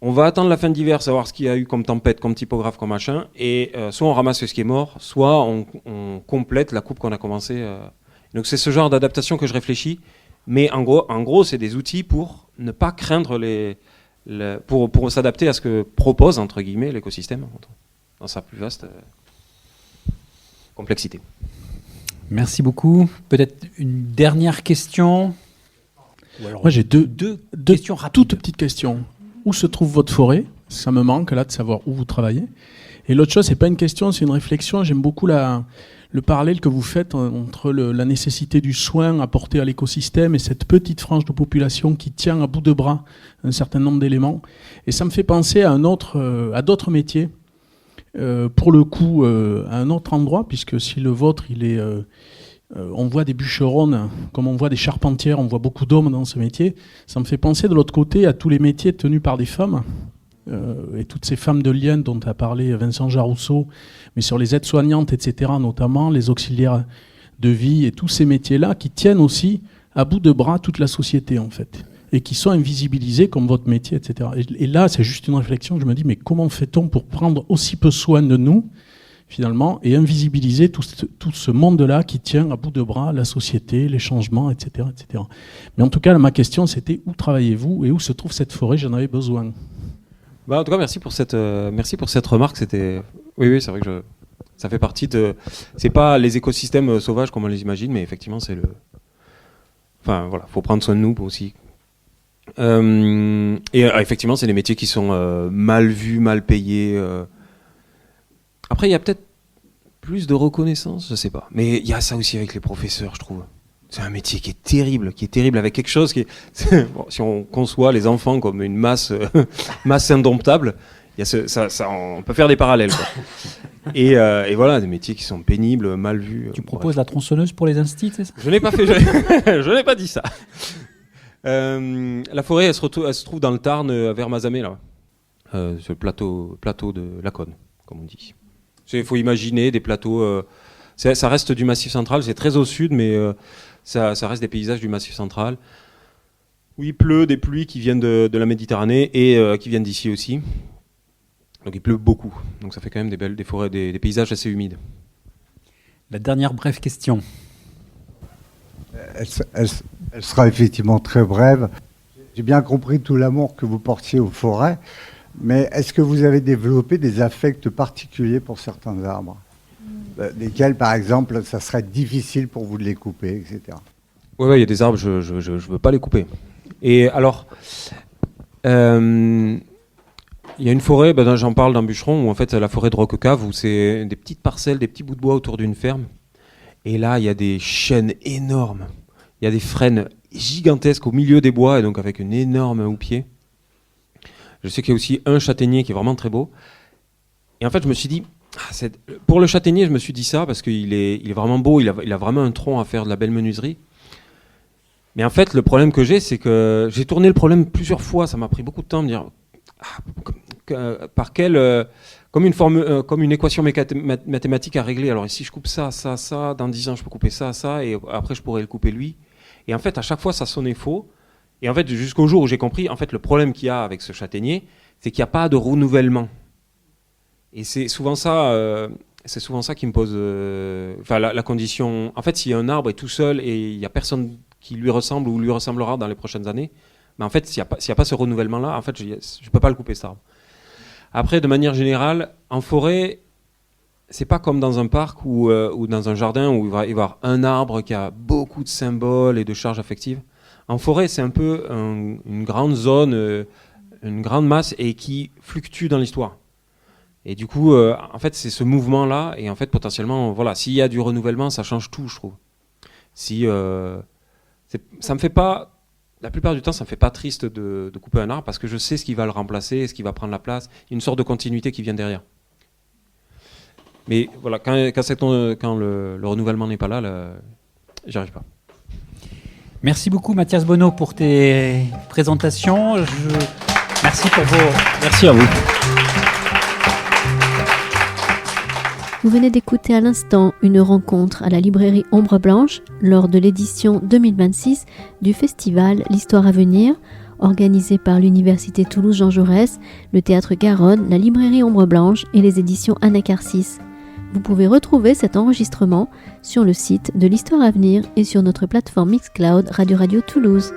On va attendre la fin de l'hiver, savoir ce qu'il y a eu comme tempête, comme typographe, comme machin, et soit on ramasse ce qui est mort, soit on complète la coupe qu'on a commencé. Donc c'est ce genre d'adaptation que je réfléchis, mais en gros c'est des outils pour ne pas craindre pour s'adapter à ce que propose, entre guillemets, l'écosystème, dans sa plus vaste complexité. Merci beaucoup. Peut-être une dernière question. Moi j'ai deux questions rapides. Toutes petites questions. Où se trouve votre forêt? Ça me manque là de savoir où vous travaillez. Et l'autre chose, c'est pas une question, c'est une réflexion. J'aime beaucoup le parallèle que vous faites entre la nécessité du soin apporté à l'écosystème et cette petite frange de population qui tient à bout de bras un certain nombre d'éléments. Et ça me fait penser à d'autres métiers. Pour le coup, à un autre endroit, puisque si le vôtre, il est... on voit des bûcheronnes, comme on voit des charpentières, on voit beaucoup d'hommes dans ce métier. Ça me fait penser de l'autre côté à tous les métiers tenus par des femmes, et toutes ces femmes de lien dont a parlé Vincent Jarousseau, mais sur les aides-soignantes, etc., notamment les auxiliaires de vie, et tous ces métiers-là qui tiennent aussi à bout de bras toute la société, en fait, et qui sont invisibilisés comme votre métier, etc. Et là, c'est juste une réflexion, je me dis, mais comment fait-on pour prendre aussi peu soin de nous finalement, et invisibiliser tout ce monde-là qui tient à bout de bras la société, les changements, etc., etc. Mais en tout cas, ma question, c'était où travaillez-vous et où se trouve cette forêt? J'en avais besoin. En tout cas, merci pour cette remarque. Oui, c'est vrai que ça fait partie de... C'est pas les écosystèmes sauvages comme on les imagine, mais effectivement, c'est le... Enfin, voilà, faut prendre soin de nous aussi. Et effectivement, c'est des métiers qui sont mal vus, mal payés... Après, il y a peut-être plus de reconnaissance, je sais pas. Mais il y a ça aussi avec les professeurs, je trouve. C'est un métier qui est terrible avec quelque chose qui est... Bon, si on conçoit les enfants comme une masse indomptable, il y a on peut faire des parallèles, quoi. Et voilà, des métiers qui sont pénibles, mal vus. Tu proposes la tronçonneuse pour les instits, c'est ça? Je n'ai pas fait, je n'ai pas dit ça. La forêt, elle se trouve dans le Tarn, vers Mazamet, là. Sur le plateau de Laconne, comme on dit. Il faut imaginer des plateaux... ça reste du Massif central, c'est très au sud, mais ça reste des paysages du Massif central, où il pleut, des pluies qui viennent de la Méditerranée et qui viennent d'ici aussi. Donc il pleut beaucoup, donc ça fait quand même des forêts, des paysages assez humides. La dernière brève question. Elle sera effectivement très brève. J'ai bien compris tout l'amour que vous portiez aux forêts. Mais est-ce que vous avez développé des affects particuliers pour certains arbres, desquels, par exemple, ça serait difficile pour vous de les couper, etc. Oui, il y a des arbres, je ne veux pas les couper. Et alors, il y a une forêt, j'en parle dans Bûcheron, où en fait, c'est la forêt de Roquecave, où c'est des petites parcelles, des petits bouts de bois autour d'une ferme. Et là, il y a des chênes énormes. Il y a des frênes gigantesques au milieu des bois, et donc avec une énorme houppier. Je sais qu'il y a aussi un châtaignier qui est vraiment très beau. Et en fait, je me suis dit, pour le châtaignier, je me suis dit ça parce qu'il est vraiment beau, il a vraiment un tronc à faire de la belle menuiserie. Mais en fait, le problème que j'ai, c'est que j'ai tourné le problème plusieurs fois. Ça m'a pris beaucoup de temps de me dire, comme une équation mathématique à régler. Alors ici, je coupe ça, dans 10 ans, je peux couper ça, et après, je pourrais le couper lui. Et en fait, à chaque fois, ça sonnait faux. Et en fait, jusqu'au jour où j'ai compris, en fait, le problème qu'il y a avec ce châtaignier, c'est qu'il n'y a pas de renouvellement. Et c'est souvent ça qui me pose... la condition... En fait, si un arbre est tout seul et il n'y a personne qui lui ressemble ou lui ressemblera dans les prochaines années, mais en fait, s'il n'y a pas ce renouvellement-là, en fait, je ne peux pas le couper, cet arbre. Après, de manière générale, en forêt, c'est pas comme dans un parc ou dans un jardin où il va y avoir un arbre qui a beaucoup de symboles et de charges affectives. En forêt, c'est un peu une grande zone, une grande masse et qui fluctue dans l'histoire. Et du coup, en fait, c'est ce mouvement-là. Et en fait, potentiellement, voilà, s'il y a du renouvellement, ça change tout, je trouve. Ça me fait pas, la plupart du temps, ça me fait pas triste de couper un arbre parce que je sais ce qui va le remplacer, ce qui va prendre la place. Il y a une sorte de continuité qui vient derrière. Mais voilà, quand le renouvellement n'est pas là, j'y arrive pas. Merci beaucoup Mathias Bonneau pour tes présentations. Merci pour vos... Merci à vous. Vous venez d'écouter à l'instant une rencontre à la librairie Ombre Blanche lors de l'édition 2026 du festival L'Histoire à venir, organisé par l'Université Toulouse Jean Jaurès, le Théâtre Garonne, la librairie Ombre Blanche et les éditions Anacarsis. Vous pouvez retrouver cet enregistrement sur le site de l'Histoire à venir et sur notre plateforme Mixcloud Radio Toulouse.